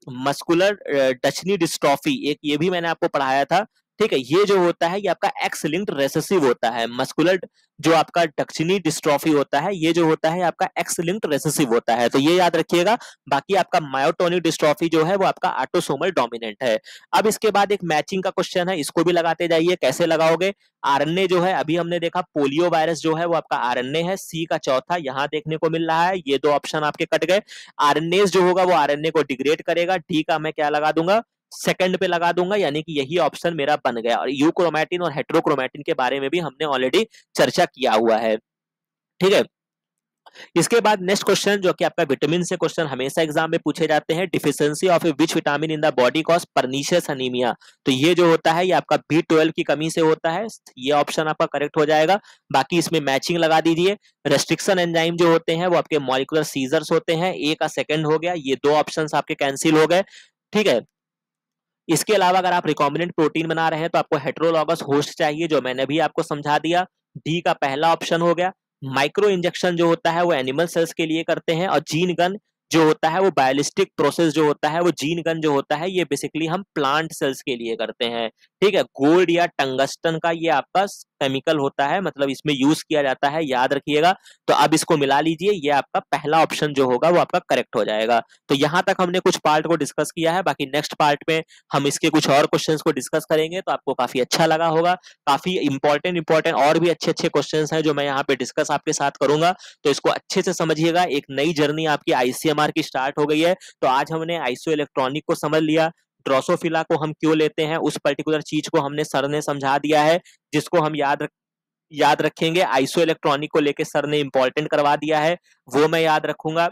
मस्कुलर डचनी डिस्ट्रॉफी, एक ये भी मैंने आपको पढ़ाया था। ठीक है, ये जो होता है ये आपका एक्स लिंक्ड रेसेसिव होता है। मस्कुलर जो आपका डचनी डिस्ट्रॉफी होता है ये जो होता है आपका एक्स लिंक्ड रेसेसिव होता है, तो ये याद रखिएगा। बाकी आपका मायोटोनिक डिस्ट्रॉफी जो है वो आपका ऑटोसोमल डोमिनेंट है। अब इसके बाद एक मैचिंग का क्वेश्चन है, इसको भी लगाते जाइए। कैसे लगाओगे? आरएनए जो है, अभी हमने देखा पोलियो वायरस जो है वो आपका आरएनए है, सी का चौथा यहां देखने को मिल रहा है। ये दो ऑप्शन आपके कट गए। आरएनएस जो होगा वो आरएनए को डिग्रेड करेगा, डी का मैं क्या लगा दूंगा, सेकंड पे लगा दूंगा, यानी कि यही ऑप्शन मेरा बन गया। और यूक्रोमैटिन और हेट्रोक्रोमैटिन के बारे में भी हमने ऑलरेडी चर्चा किया हुआ है। ठीक है, इसके बाद नेक्स्ट क्वेश्चन जो कि आपका विटामिन से क्वेश्चन हमेशा एग्जाम में पूछे जाते हैं, deficiency of which vitamin in the body cause pernicious anaemia. तो ये जो होता है ये आपका B12 की कमी से होता है, ये ऑप्शन आपका करेक्ट हो जाएगा। बाकी इसमें मैचिंग लगा दीजिए। रेस्ट्रिक्शन एंजाइम जो होते हैं वो आपके मॉलिक्यूलर सीजर्स होते हैं, ए का सेकंड हो गया, ये दो ऑप्शन आपके कैंसिल हो गए। ठीक है, इसके अलावा अगर आप रिकॉम्बिनेंट प्रोटीन बना रहे हैं तो आपको हेटेरोलॉगस होस्ट चाहिए, जो मैंने भी आपको समझा दिया, डी का पहला ऑप्शन हो गया। माइक्रो इंजेक्शन जो होता है वो एनिमल सेल्स के लिए करते हैं, और जीन गन जो होता है वो बायोलिस्टिक प्रोसेस जो होता है वो जीन गन जो होता है ये बेसिकली हम प्लांट सेल्स के लिए करते हैं। ठीक है, गोल्ड या टंगस्टन का ये आपका केमिकल होता है, मतलब इसमें यूज किया जाता है, याद रखिएगा। तो अब इसको मिला लीजिए, ये आपका पहला ऑप्शन जो होगा वो आपका करेक्ट हो जाएगा। तो यहां तक हमने कुछ पार्ट को डिस्कस किया है, बाकी नेक्स्ट पार्ट में हम इसके कुछ और क्वेश्चंस को डिस्कस करेंगे, तो आपको काफी अच्छा लगा होगा। काफी इंपॉर्टेंट और भी अच्छे अच्छे क्वेश्चंस हैं जो मैं यहाँ पे डिस्कस आपके साथ करूंगा, तो इसको अच्छे से समझिएगा। एक नई जर्नी आपकी आईसीएमआर की स्टार्ट हो गई है। तो आज हमने आइसो इलेक्ट्रॉनिक को समझ लिया, ड्रोसोफिला को हम क्यों लेते हैं उस पर्टिकुलर चीज को हमने सर ने समझा दिया है, जिसको हम याद रखेंगे। आइसो इलेक्ट्रॉनिक को लेके सर ने इंपॉर्टेंट करवा दिया है, वो मैं याद रखूंगा।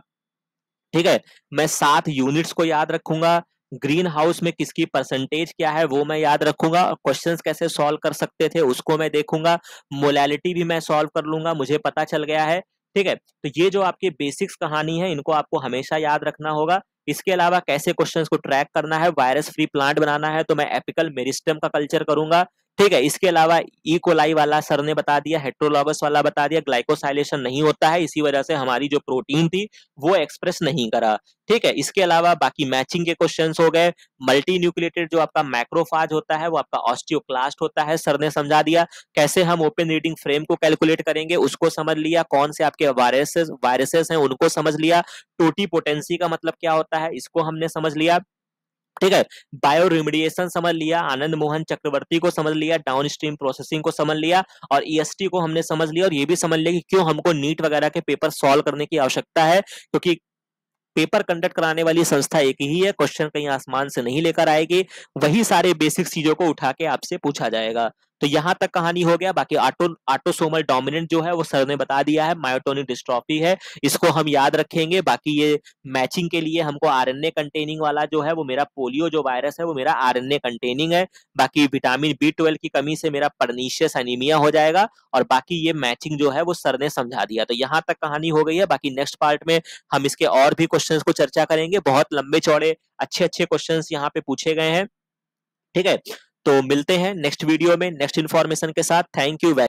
ठीक है, मैं 7 यूनिट्स को याद रखूंगा। ग्रीन हाउस में किसकी परसेंटेज क्या है वो मैं याद रखूंगा। क्वेश्चंस कैसे सॉल्व कर सकते थे उसको मैं देखूंगा। मोलैलिटी भी मैं सॉल्व कर लूंगा, मुझे पता चल गया है। ठीक है, तो ये जो आपकी बेसिक्स कहानी है इनको आपको हमेशा याद रखना होगा। इसके अलावा कैसे क्वेश्चंस को ट्रैक करना है, वायरस फ्री प्लांट बनाना है तो मैं एपिकल मेरिस्टेम का कल्चर करूंगा। ठीक है, इसके अलावा ई कोलाई वाला सर ने बता दिया, हेट्रोलॉगस वाला बता दिया, ग्लाइकोसाइलेशन नहीं होता है, इसी वजह से हमारी जो प्रोटीन थी वो एक्सप्रेस नहीं करा। ठीक है, इसके अलावा बाकी मैचिंग के क्वेश्चंस हो गए। मल्टी न्यूक्लिएटेड जो आपका मैक्रोफाज होता है वो आपका ऑस्टियोक्लास्ट होता है, सर ने समझा दिया। कैसे हम ओपन रीडिंग फ्रेम को कैलकुलेट करेंगे उसको समझ लिया। कौन से आपके वायरसेस हैं उनको समझ लिया। टोटी पोटेंसी का मतलब क्या होता है इसको हमने समझ लिया। ठीक है, बायो रिमेडिएशन समझ लिया, आनंद मोहन चक्रवर्ती को समझ लिया, डाउन स्ट्रीम प्रोसेसिंग को समझ लिया, और ईएसटी को हमने समझ लिया। और ये भी समझ लिया कि क्यों हमको नीट वगैरह के पेपर सॉल्व करने की आवश्यकता है, क्योंकि पेपर कंडक्ट कराने वाली संस्था एक ही है, क्वेश्चन कहीं आसमान से नहीं लेकर आएगी, वही सारे बेसिक चीजों को उठा के आपसे पूछा जाएगा। तो यहां तक कहानी हो गया। बाकी ऑटोसोमल डोमिनेंट जो है वो सर ने बता दिया है, मायोटोनिक डिस्ट्रॉफी है, इसको हम याद रखेंगे। बाकी ये मैचिंग के लिए हमको आरएनए कंटेनिंग वाला जो है वो मेरा पोलियो जो वायरस है वो मेरा आरएनए कंटेनिंग है। बाकी विटामिन B12 की कमी से मेरा पर्नीशियस एनीमिया हो जाएगा, और बाकी ये मैचिंग जो है वो सर ने समझा दिया। तो यहां तक कहानी हो गई है। बाकी नेक्स्ट पार्ट में हम इसके और भी क्वेश्चंस को चर्चा करेंगे, बहुत लंबे चौड़े अच्छे अच्छे क्वेश्चंस यहाँ पे पूछे गए हैं। ठीक है, तो मिलते हैं नेक्स्ट वीडियो में नेक्स्ट इन्फॉर्मेशन के साथ। Thank you.